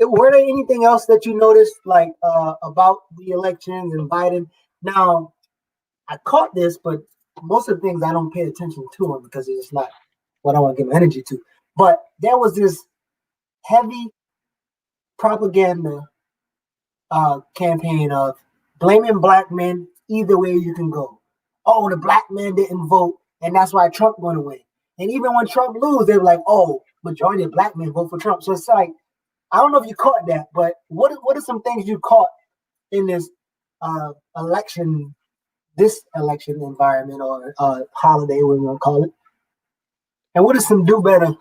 Were there anything else that you noticed like about the elections and Biden? Now I caught this, but most of the things I don't pay attention to them because it's not what I want to give my energy to. But there was this heavy propaganda campaign of blaming black men either way you can go. Oh, the black man didn't vote, and that's why Trump going to win. And even when Trump lose, they were like, "Oh, majority of black men vote for Trump." So it's like I don't know if you caught that, but what are some things you caught in this election, this election environment or holiday, what we want to call it? And what are some do better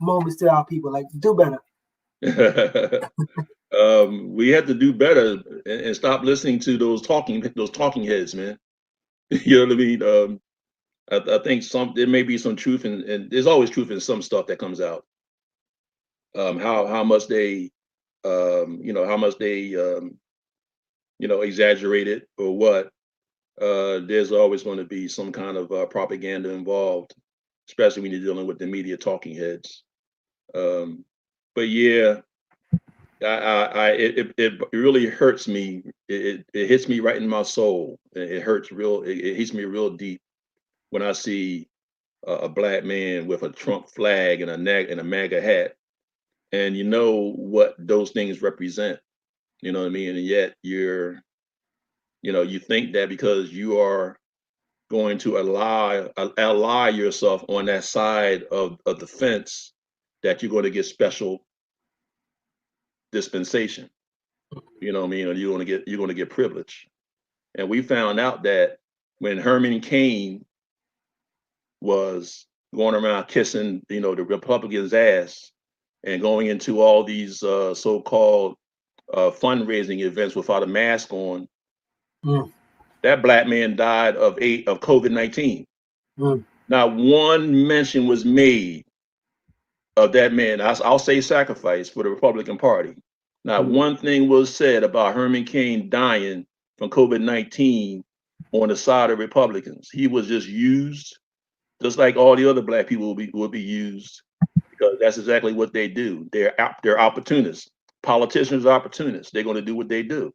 moments to our people? Like do better. We have to do better and stop listening to those talking heads, man. You know what I mean? I think there may be some truth and there's always truth in some stuff that comes out. How much they how much they exaggerate it or what. There's always going to be some kind of propaganda involved, especially when you're dealing with the media talking heads. But yeah, it really hurts me. It hits me right in my soul. It hurts real. It hits me real deep when I see a black man with a Trump flag and a MAGA hat, and you know what those things represent. You know what I mean? And yet you think that because you are going to ally yourself on that side of the fence, that you're going to get special dispensation. You know what I mean? Or you're going to get privilege. And we found out that when Herman Cain was going around kissing, the Republicans' ass and going into all these so-called fundraising events without a mask on, Mm, that black man died of COVID-19. mm, Not one mention was made of that man. I'll say sacrifice for the Republican Party. Not mm. one thing was said about Herman Cain dying from COVID-19 on the side of Republicans. He was just used, just like all the other black people will be used, because that's exactly what they do. They're opportunists. Politicians are opportunists. They're going to do what they do.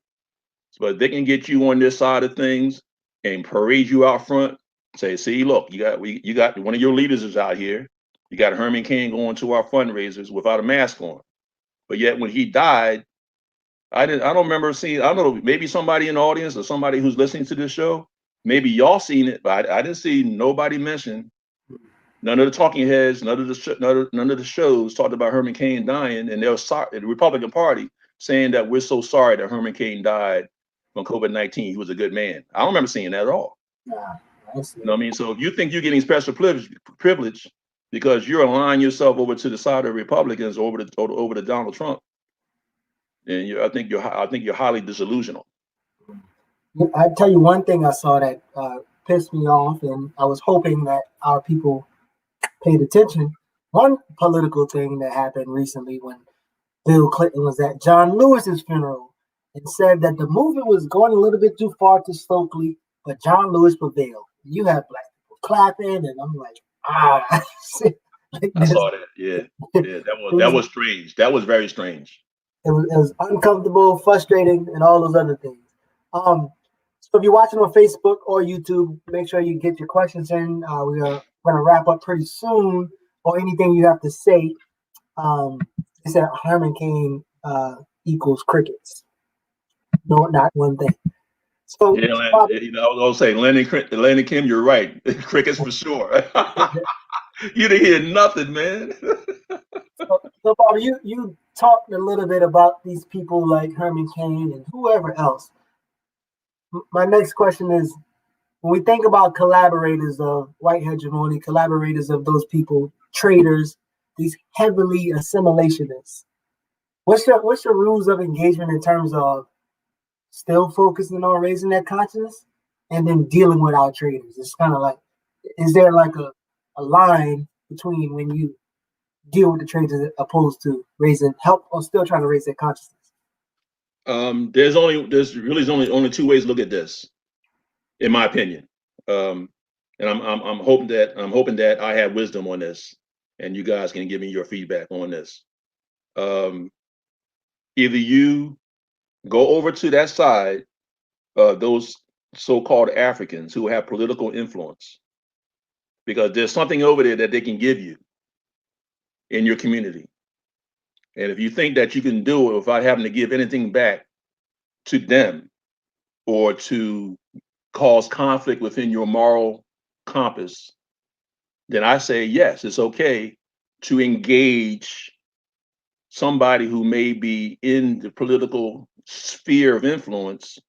So if they can get you on this side of things and parade you out front, say, see, look, you got one of your leaders is out here. You got Herman Cain going to our fundraisers without a mask on. But yet when he died, I don't remember seeing, I don't know, maybe somebody in the audience or somebody who's listening to this show, maybe y'all seen it, but I didn't see nobody mention. None of the talking heads, none of the shows talked about Herman Cain dying, and they were sorry, the Republican Party saying that we're so sorry that Herman Cain died from COVID-19. He was a good man. I don't remember seeing that at all. Nah, I see You know it. what I mean? So if you think you're getting special privilege, because you're aligning yourself over to the side of the Republicans, over to Donald Trump, and I think you're highly disillusional. I tell you one thing I saw that pissed me off, and I was hoping that our people paid attention. One political thing that happened recently when Bill Clinton was at John Lewis's funeral and said that the movement was going a little bit too far to Stokely, but John Lewis prevailed. You have black people clapping, and I'm like, like I saw that. Yeah, that was strange. That was very strange. It was uncomfortable, frustrating, and all those other things. So if you're watching on Facebook or YouTube, make sure you get your questions in. We are going to wrap up pretty soon, or anything you have to say. They said Herman Cain equals crickets. No, not one thing. So yeah, I was gonna say, Lenny Kim, you're right. Crickets for sure. You didn't hear nothing, man. so Bobby, you talked a little bit about these people like Herman Cain and whoever else. My next question is, when we think about collaborators of white hegemony, collaborators of those people, traitors, these heavily assimilationists, what's your rules of engagement in terms of still focusing on raising that consciousness and then dealing with our traitors? It's kind of like, is there like a line between when you deal with the traitors opposed to help or still trying to raise their consciousness? There's really only two ways to look at this, in my opinion. And I'm hoping that I have wisdom on this, and you guys can give me your feedback on this. Either you go over to that side of those so-called Africans who have political influence, because there's something over there that they can give you in your community. And if you think that you can do it without having to give anything back to them or to cause conflict within your moral compass, then I say, yes, it's okay to engage somebody who may be in the political sphere of influence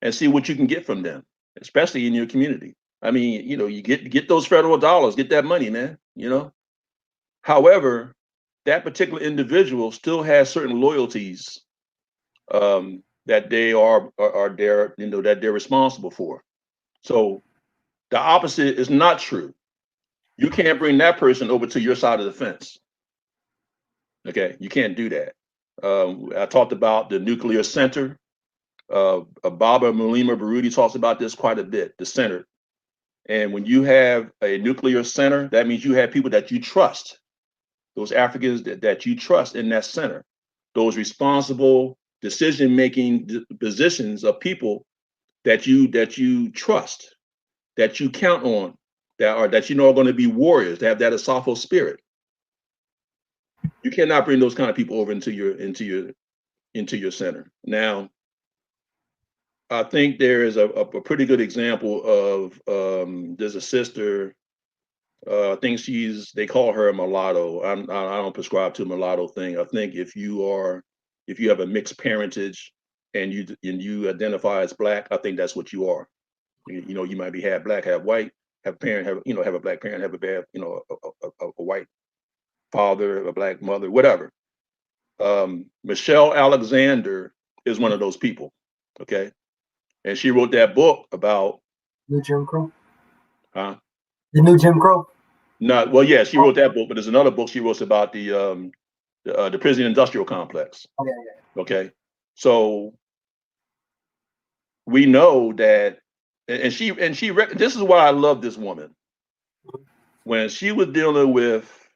and see what you can get from them, especially in your community. I mean, you get those federal dollars, get that money, man, However, that particular individual still has certain loyalties that they are there, that they're responsible for. So the opposite is not true. You can't bring that person over to your side of the fence. Okay, you can't do that. I talked about the nuclear center. Baba Mkuu Mzee talks about this quite a bit, the center. And when you have a nuclear center, that means you have people that you trust, those Africans that you trust in that center, those responsible decision-making positions of people that you trust, that you count on, that you know are going to be warriors, that have that Asafo spirit. You cannot bring those kind of people over into your center. Now, I think there is a pretty good example of there's a sister. I think they call her a mulatto. I don't prescribe to a mulatto thing. I think if you have a mixed parentage and you identify as black, I think that's what you are. You might be half black, half white, have a black parent, have a white father, a black mother, whatever. Michelle Alexander is one of those people. Okay. And she wrote that book about New Jim Crow. Huh? The New Jim Crow. No, well, yeah, she wrote that book, but there's another book she wrote about the prison industrial complex. Oh, yeah. Okay, so we know that, and this is why I love this woman. When she was dealing with,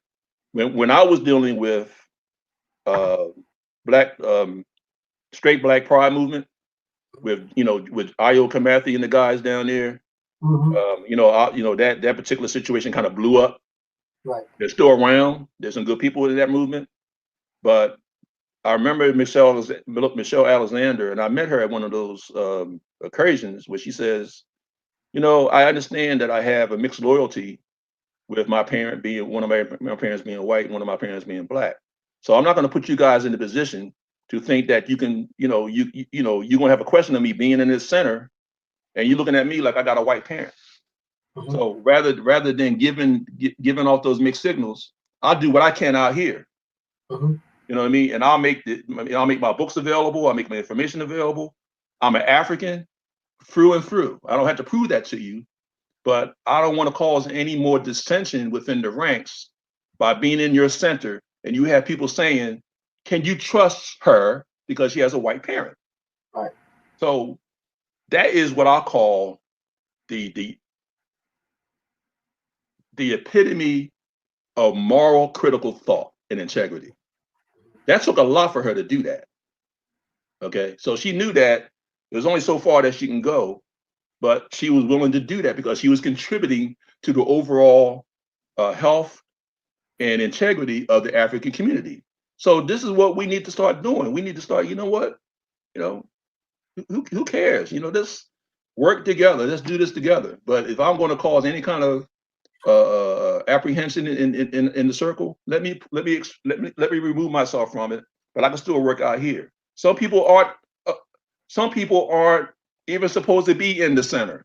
when I was dealing with black straight black pride movement with Ayo Kamathi and the guys down there. Mm-hmm. That particular situation kind of blew up. Right. They're still around. There's some good people in that movement, but I remember Michelle Alexander, and I met her at one of those occasions where she says, I understand that I have a mixed loyalty with my parent being one of my parents being white and one of my parents being black. So I'm not going to put you guys in the position to think that you can, you're going to have a question of me being in this center and you looking at me like I got a white parent. Mm-hmm. So rather than giving off those mixed signals, I'll do what I can out here. Mm-hmm. You know what I mean? And I'll make my books available. I'll make my information available. I'm an African through and through. I don't have to prove that to you, but I don't want to cause any more dissension within the ranks by being in your center and you have people saying, "Can you trust her because she has a white parent?" Right. So that is what I call the the epitome of moral critical thought and integrity. That took a lot for her to do that. Okay. So she knew that there's only so far that she can go, but she was willing to do that because she was contributing to the overall health and integrity of the African community. So this is what we need to start doing. We need to start, you know what? You know, who cares? You know, let's work together. Let's do this together. But if I'm going to cause any kind of apprehension in the circle, let me remove myself from it. But I can still work out here. Uh, some people aren't even supposed to be in the center.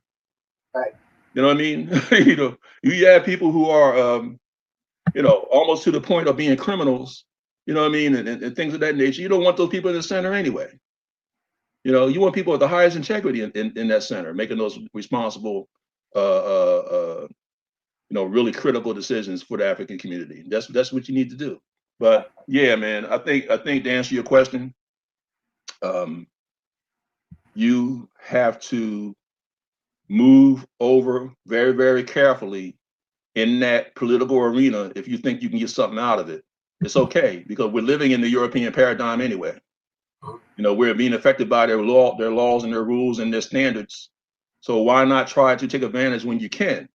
Right. You know what I mean? You have people who are almost to the point of being criminals. You know what I mean, and things of that nature. You don't want those people in the center anyway. You want people with the highest integrity in that center, making those responsible really critical decisions for the African community. That's what you need to do. But yeah, man, I think to answer your question, you have to move over very, very carefully in that political arena. If you think you can get something out of it, it's okay, because we're living in the European paradigm anyway. We're being affected by their laws and their rules and their standards. So why not try to take advantage when you can?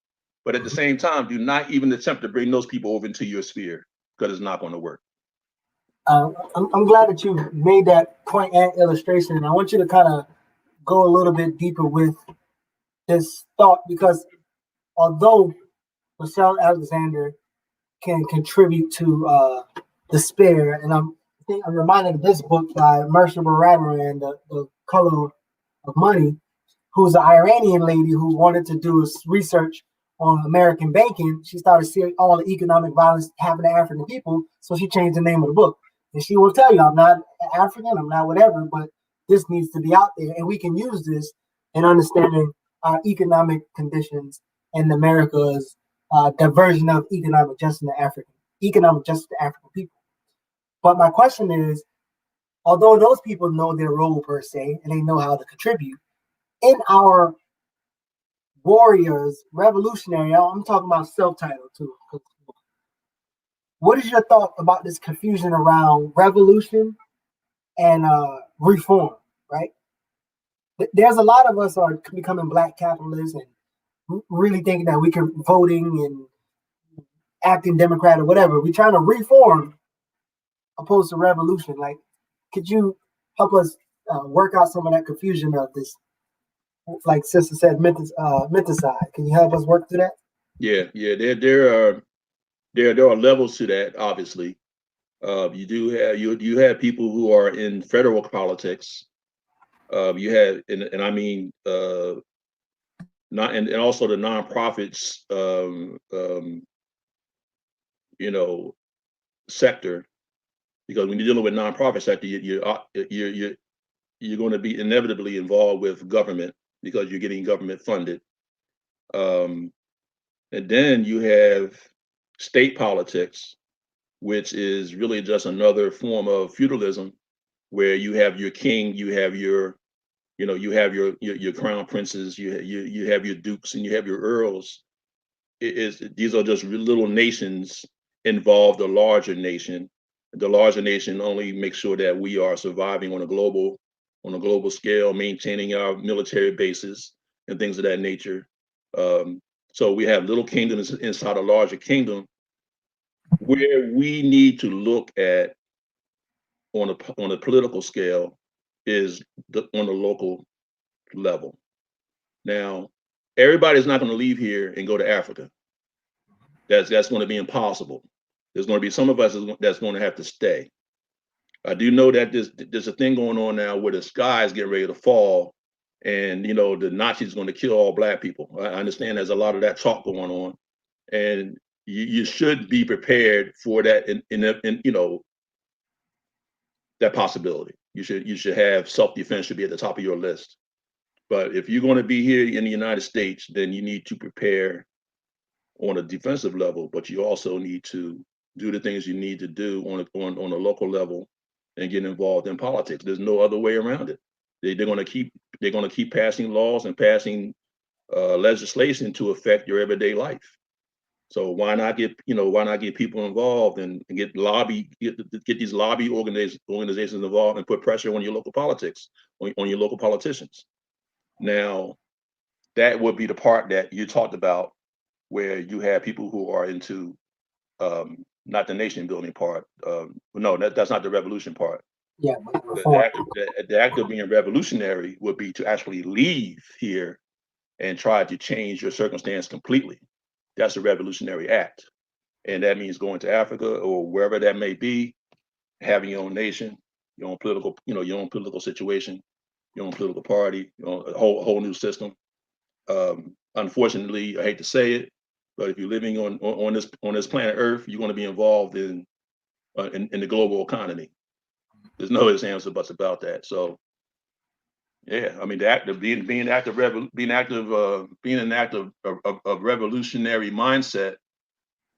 But at the same time, do not even attempt to bring those people over into your sphere, because it's not going to work. I'm glad that you made that point and illustration, and I want you to kind of go a little bit deeper with this thought, because although Michelle Alexander can contribute to despair, and I'm reminded of this book by Mercer Baradaran, the Color of Money, who's an Iranian lady who wanted to do research on American banking. She started seeing all the economic violence happening to African people, so she changed the name of the book. And she will tell you, I'm not African, I'm not whatever, but this needs to be out there, and we can use this in understanding our economic conditions and America's diversion of economic justice to African people. But my question is, although those people know their role per se and they know how to contribute, in our warriors, revolutionary, I'm talking about self-titled too. What is your thought about this confusion around revolution and reform, right? There's a lot of us are becoming black capitalists and really thinking that we can voting and acting Democrat or whatever. We're trying to reform opposed to revolution. Like, could you help us work out some of that confusion of this, like Sister said, menticide? Can you help us work through that? Yeah. There are levels to that. Obviously, you have people who are in federal politics. You have, and I mean, not and also the nonprofits, sector. Because when you're dealing with nonprofit sector, you're going to be inevitably involved with government because you're getting government funded. And then you have state politics, which is really just another form of feudalism, where you have your king, you have your crown princes, you have your dukes, and you have your earls. These are just little nations involved a larger nation. The larger nation only makes sure that we are surviving on a global scale, maintaining our military bases and things of that nature. So we have little kingdoms inside a larger kingdom, where we need to look at on a political scale is on the local level. Now, everybody's not going to leave here and go to Africa. That's going to be impossible. There's going to be some of us that's going to have to stay. I do know that there's a thing going on now where the sky is getting ready to fall, and the Nazis going to kill all black people. I understand there's a lot of that talk going on, and you should be prepared for that in that possibility. You should have self-defense should be at the top of your list. But if you're going to be here in the United States, then you need to prepare on a defensive level, but you also need to do the things you need to do on a local level and get involved in politics. There's no other way around it. They're going to keep passing laws and passing legislation to affect your everyday life. So why not get people involved and get these lobby organizations involved and put pressure on your local politics, on your local politicians. Now, that would be the part that you talked about, where you have people who are into not the nation building part. No, that's not the revolution part. Yeah, The act of being revolutionary would be to actually leave here and try to change your circumstance completely. That's a revolutionary act. And that means going to Africa or wherever that may be, having your own nation, your own political situation, your own political party, a whole new system. Unfortunately, I hate to say it, but if you're living on this planet Earth, you're going to be involved in the global economy. There's no ifs, ands, or buts about that. So, yeah, I mean, the act of being an act of revolutionary mindset.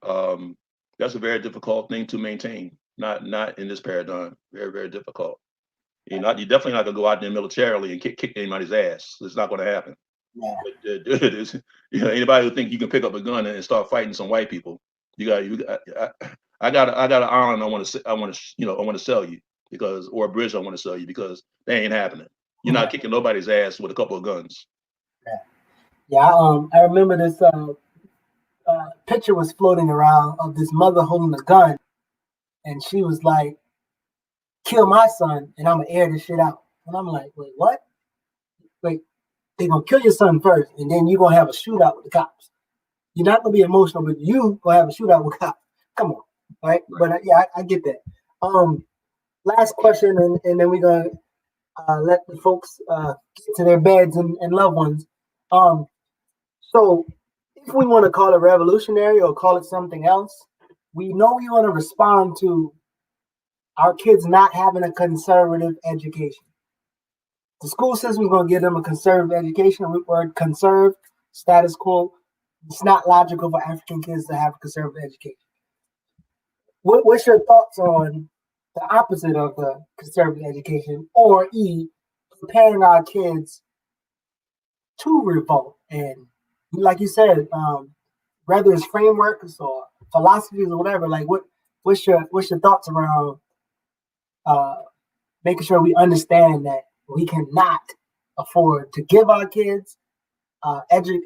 That's a very difficult thing to maintain. Not in this paradigm. Very, very difficult. You're definitely not gonna go out there militarily and kick anybody's ass. It's not going to happen. yeah. But, anybody who think you can pick up a gun and start fighting some white people, I got an island I want to sell you or a bridge I want to sell you because they ain't happening. You're not kicking nobody's ass with a couple of guns. Yeah. I remember this picture was floating around of this mother holding a gun, and she was like, "Kill my son, and I'm gonna air this shit out." And I'm like, "Wait, what? Wait, they're gonna kill your son first, and then you're gonna have a shootout with the cops. You're not gonna be emotional, but you gonna have a shootout with cops. Come on, right?" But yeah, I get that. Last question, and then we're gonna let the folks get to their beds and loved ones. So if we want to call it revolutionary or call it something else, we know we want to respond to our kids not having a conservative education. The school system is going to give them a conservative education. The word conserve, status quo. It's not logical for African kids to have a conservative education. What's your thoughts on the opposite of the conservative education, or preparing our kids to revolt? And like you said, whether it's frameworks or philosophies or whatever, like what's your thoughts around making sure we understand that we cannot afford to give our kids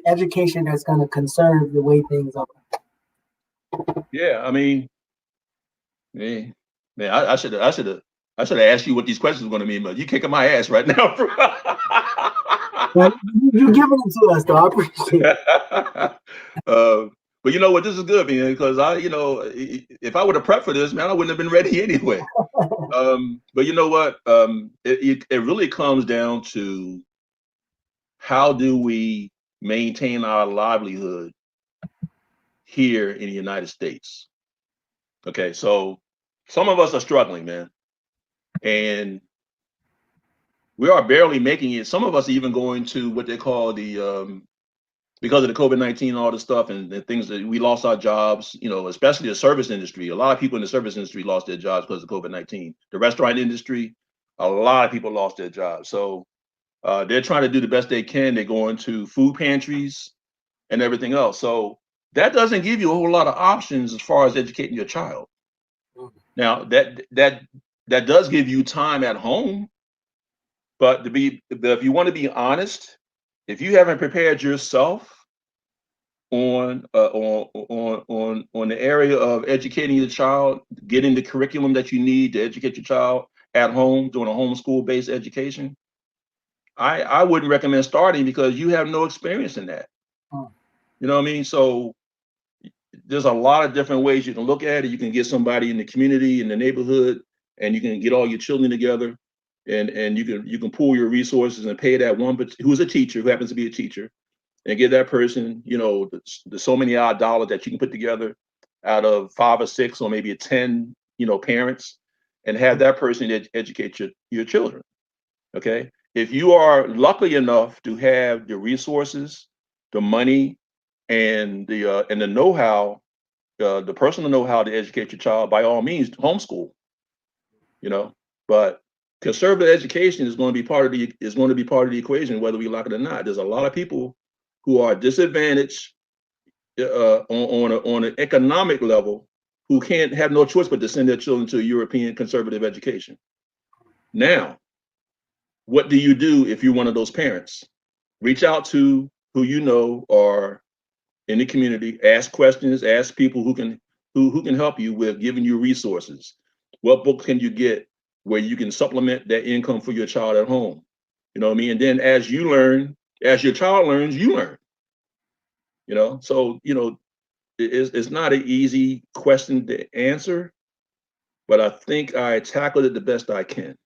education that's going to conserve the way things are? Yeah, I mean, man, I should have asked you what these questions were going to mean, but you kicking my ass right now. Well, you giving them to us, though. I appreciate it. But you know what, this is good, man, because if I would have prepped for this, man, I wouldn't have been ready anyway. But you know what? It really comes down to how do we maintain our livelihood here in the United States? Okay, so some of us are struggling, man, and we are barely making it. Some of us are even going to what they call the because of the COVID-19 and all this stuff and the things that we lost our jobs, especially the service industry. A lot of people in the service industry lost their jobs because of COVID-19. The restaurant industry, a lot of people lost their jobs. So they're trying to do the best they can. They're going to food pantries and everything else. So that doesn't give you a whole lot of options as far as educating your child. Now that does give you time at home, but if you want to be honest, if you haven't prepared yourself on the area of educating your child, getting the curriculum that you need to educate your child at home, doing a homeschool-based education, I wouldn't recommend starting because you have no experience in that. You know what I mean? So there's a lot of different ways you can look at it. You can get somebody in the community, in the neighborhood, and you can get all your children together and you can pool your resources and pay that one, but who's a teacher, who happens to be a teacher, and give that person, the so many odd dollars that you can put together out of 5 or 6 or maybe 10, parents, and have that person educate your children. Okay. If you are lucky enough to have the resources, the money, and the know-how, the personal know-how to educate your child, by all means, homeschool. But conservative education is going to be part of the equation, whether we like it or not. There's a lot of people who are disadvantaged on an economic level, who can't have no choice but to send their children to a European conservative education. Now, what do you do if you're one of those parents? Reach out to who you know are in the community, ask questions, ask people who can help you with giving you resources. What book can you get where you can supplement that income for your child at home? You know what I mean? And then as you learn, as your child learns, you learn. So it's not an easy question to answer, but I think I tackled it the best I can.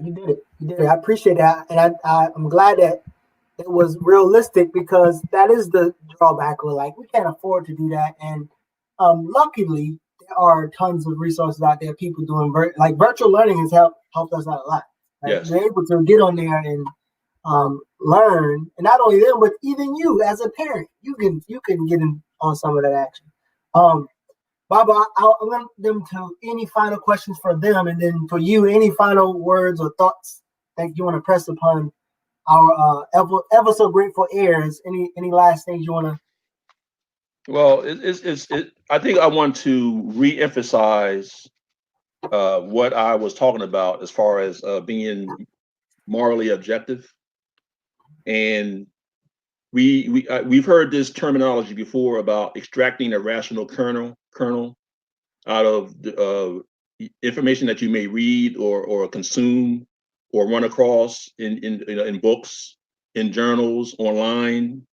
You did it. You did it. I appreciate that, and I'm glad that it was realistic, because that is the drawback. We're like, we can't afford to do that, and luckily there are tons of resources out there. People doing virtual learning has helped us out a lot. Right? Yes. We're able to get on there and learn, and not only them, but even you as a parent, you can get in on some of that action. Baba, I want them to any final questions for them, and then for you, any final words or thoughts that you want to press upon our ever so grateful heirs. Any last things you want to? Well, I think I want to re-emphasize what I was talking about as far as being morally objective. And we've heard this terminology before about extracting a rational kernel out of the information that you may read or consume or run across in books, in journals, online,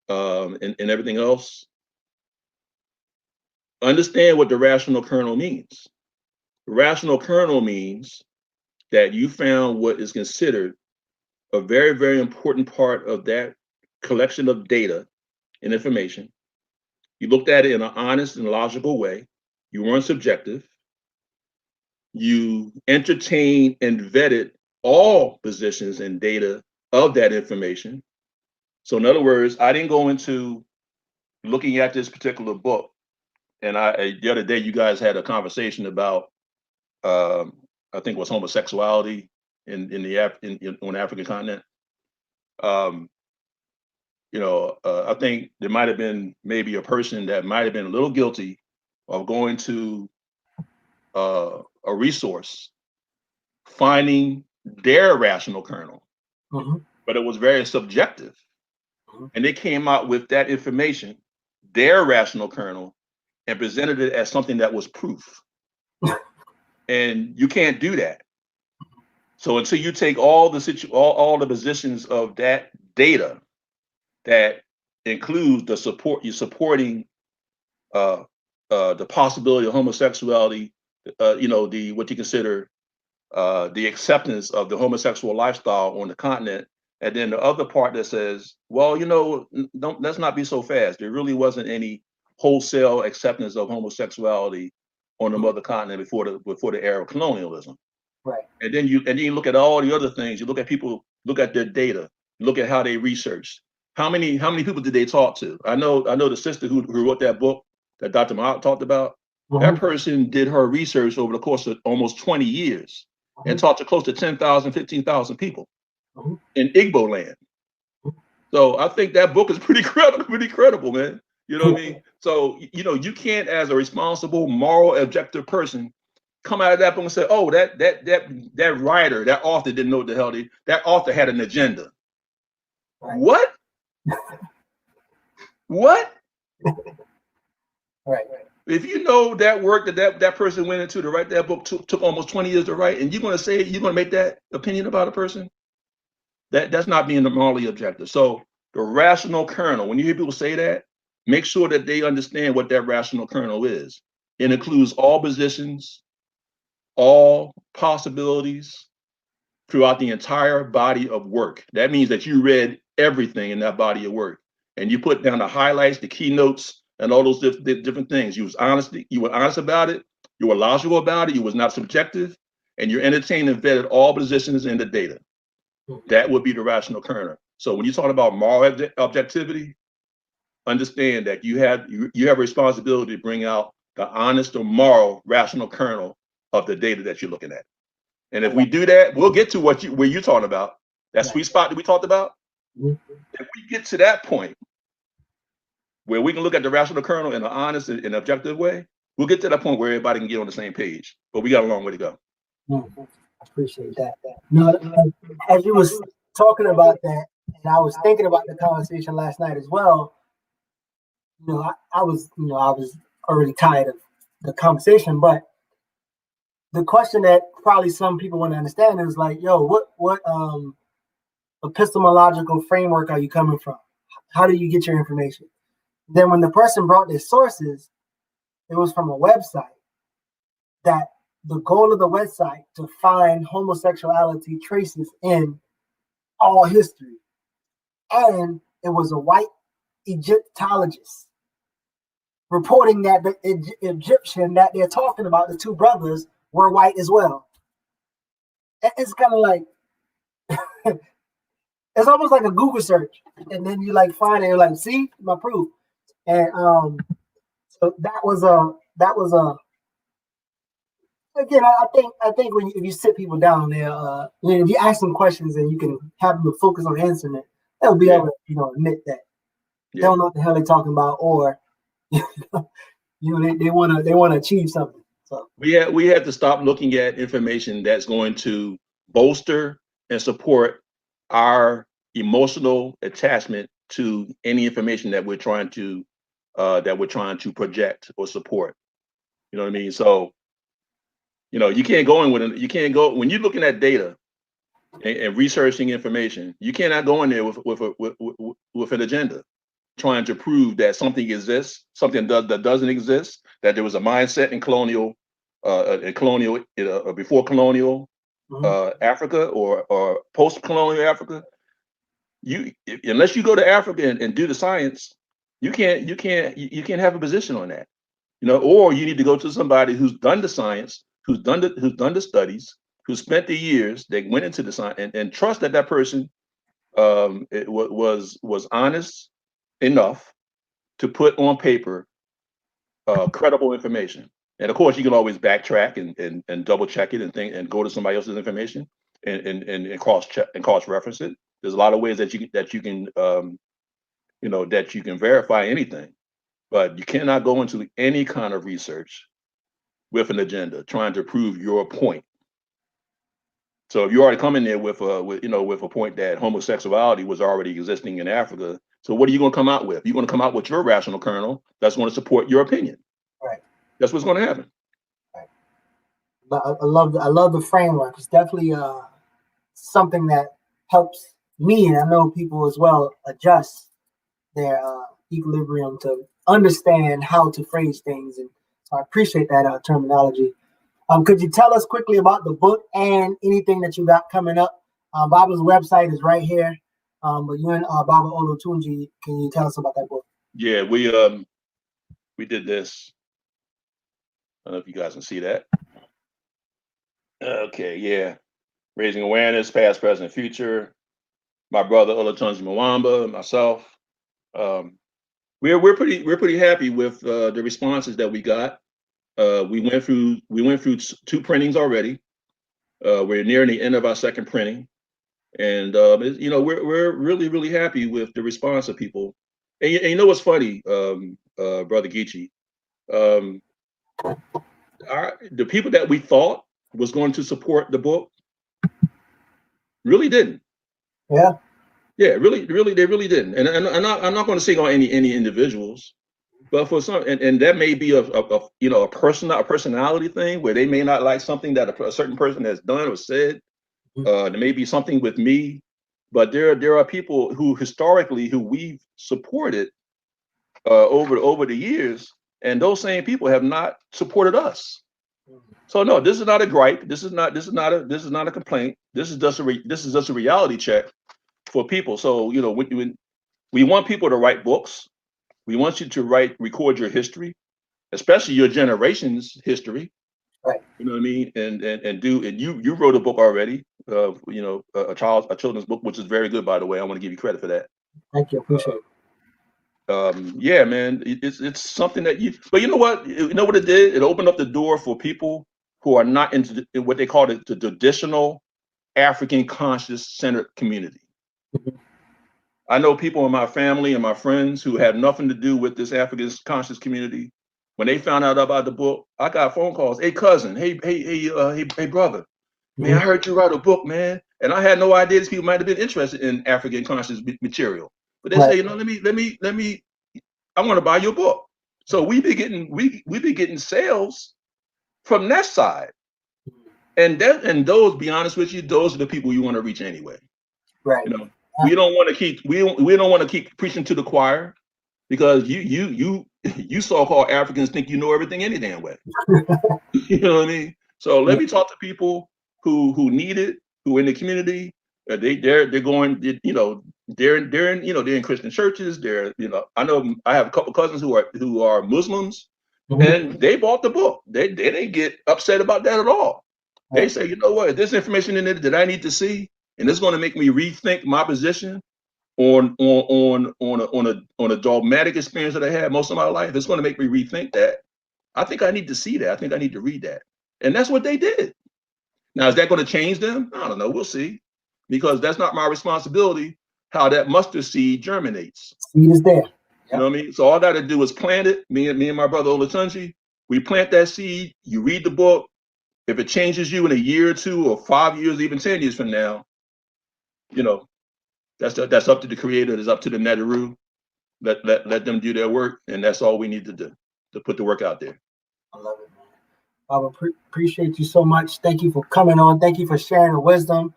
and everything else. Understand what the rational kernel means. The rational kernel means that you found what is considered a very, very important part of that collection of data and information. You looked at it in an honest and logical way. You weren't subjective. You entertained and vetted all positions and data of that information. So in other words, I didn't go into looking at this particular book. And the other day, you guys had a conversation about, I think it was homosexuality on the African continent. I think there might have been maybe a person that might have been a little guilty of going to a resource, finding their rational kernel, but it was very subjective. And they came out with that information, their rational kernel, and presented it as something that was proof. And you can't do that. So until you take all the positions of that data, that includes you're supporting the possibility of homosexuality, what you consider the acceptance of the homosexual lifestyle on the continent, and then the other part that says, well, let's not be so fast. There really wasn't any wholesale acceptance of homosexuality on the mother continent before the era of colonialism. Right. And then you look at all the other things. You look at people, look at their data, look at how they researched. How many people did they talk to? I know the sister who wrote that book that Dr. Mahat talked about. That person did her research over the course of almost 20 years and talked to close to 10,000, 15,000 people in Igbo land. So I think that book is pretty credible, man. You know what I mean? So, you can't, as a responsible, moral, objective person, come out of that book and say, oh, that writer, that author didn't know what the hell that author had an agenda. Right. What? What? Right. If you know that work that person went into to write that book took almost 20 years to write, and you're going to make that opinion about a person, that's not being morally objective. So the rational kernel, when you hear people say that, make sure that they understand what that rational kernel is. It includes all positions, all possibilities, throughout the entire body of work. That means that you read everything in that body of work, and you put down the highlights, the keynotes, and all those different things. You were honest about it. You were logical about it. You was not subjective, and you entertained and vetted all positions in the data. That would be the rational kernel. So when you talk about moral objectivity, understand that you have a responsibility to bring out the honest or moral rational kernel of the data that you're looking at. And if we do that, we'll get to where you're talking about, that sweet spot that we talked about. If we get to that point where we can look at the rational kernel in an honest and objective way, we'll get to that point where everybody can get on the same page. But we got a long way to go. I appreciate that. No, as you was talking about that, and I was thinking about the conversation last night as well. I was already tired of the conversation, but the question that probably some people want to understand is like, yo, what epistemological framework are you coming from? How do you get your information? Then when the person brought their sources, it was from a website that the goal of the website to find homosexuality traces in all history. And it was a white Egyptologist reporting that the Egyptian that they're talking about, the two brothers, were white as well. It's kind of like, it's almost like a Google search. And then you like find it, you're like, see, my proof. And so that was again, I think if you sit people down there, if you ask them questions and you can have them focus on answering it, they'll be able to, admit that they don't know what the hell they're talking about, or they want to achieve something. So we have to stop looking at information that's going to bolster and support our emotional attachment to any information that we're trying to project or support. You know what I mean? So, you can't go in when you're looking at data and researching information. You cannot go in there with an agenda, trying to prove that something exists, something that doesn't exist, that there was a mindset in before colonial Africa or post-colonial Africa. Unless you go to Africa and do the science, you can't have a position on that. Or you need to go to somebody who's done the science, who's done the studies, who spent the years that went into the science, and trust that person was honest enough to put on paper credible information. And of course, you can always backtrack and double check it and go to somebody else's information and cross check and cross reference it. There's a lot of ways that you can verify anything, but you cannot go into any kind of research with an agenda trying to prove your point. So if you already come in there with a point that homosexuality was already existing in Africa, so what are you going to come out with? You're going to come out with your rational kernel that's going to support your opinion. Right. That's what's going to happen. Right. But I love the framework. It's definitely something that helps me, and I know people as well, adjust their equilibrium to understand how to phrase things. And so I appreciate that terminology. Could you tell us quickly about the book and anything that you got coming up? Baba's website is right here. But you and Baba Olotunji, can you tell us about that book? Yeah, we did this. I don't know if you guys can see that. Okay, yeah. Raising awareness, past, present, future. My brother Olatunji Mwamba, myself. We're pretty happy with the responses that we got. We went through 2 printings already. We're nearing the end of our 2nd printing, and we're really happy with the response of people. And you know what's funny, Brother Geechee, the people that we thought was going to support the book really didn't. Yeah. Yeah, they really didn't. And I'm not going to say on any individuals, but for some, and that may be a personality thing where they may not like something that a certain person has done or said. There may be something with me, but there are people who historically who we've supported over the years, and those same people have not supported us. So no, this is not a gripe. This is not a complaint. This is just a reality check for people. So when we want people to write books, we want you to record your history, especially your generation's history. Right. You know what I mean? And you wrote a book already, a children's book, which is very good, by the way. I want to give you credit for that. Thank you. Appreciate it. Yeah, man, it's something that but you know what? You know what it did? It opened up the door for people who are not into what they call the traditional African conscious centered community. Mhm. I know people in my family and my friends who have nothing to do with this African conscious community. When they found out about the book, I got phone calls. Hey, cousin. Hey, brother. Man, I Mhm. heard you write a book, man. And I had no idea these people might have been interested in African conscious material. But they Right. say, let me. I want to buy your book. So we be getting sales from that side. And those, be honest with you, those are the people you want to reach anyway. Right. We don't want to keep preaching to the choir, because you so-called Africans think you know everything any damn way. You know what I mean? So let Yeah. me talk to people who need it, who in the community. They're going, they're in Christian churches. I know I have a couple cousins who are Muslims, Mhm. and they bought the book. They didn't get upset about that at all. They say, you know what, there's information in it that I need to see, and it's going to make me rethink my position on a dogmatic experience that I had most of my life. It's going to make me rethink that. I think I need to see that. I think I need to read that. And that's what they did. Now, is that going to change them? I don't know. We'll see. Because that's not my responsibility how that mustard seed germinates. Seed is there. You know what I mean? So all I got to do is plant it. Me and my brother Olatunji, we plant that seed. You read the book. If it changes you in a year or two or 5 years, even 10 years from now, that's up to the creator. It's up to the Netaru. Let them do their work, and that's all we need to do, to put the work out there. I love it, man. Baba, appreciate you so much. Thank you for coming on. Thank you for sharing the wisdom.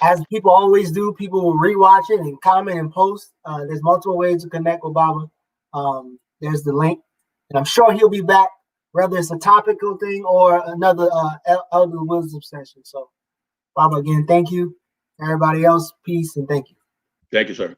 As people always do, people will rewatch it and comment and post. There's multiple ways to connect with Baba. There's the link, and I'm sure he'll be back, whether it's a topical thing or another elder wisdom session. So, Baba, again, thank you. Everybody else, peace and thank you. Thank you, sir.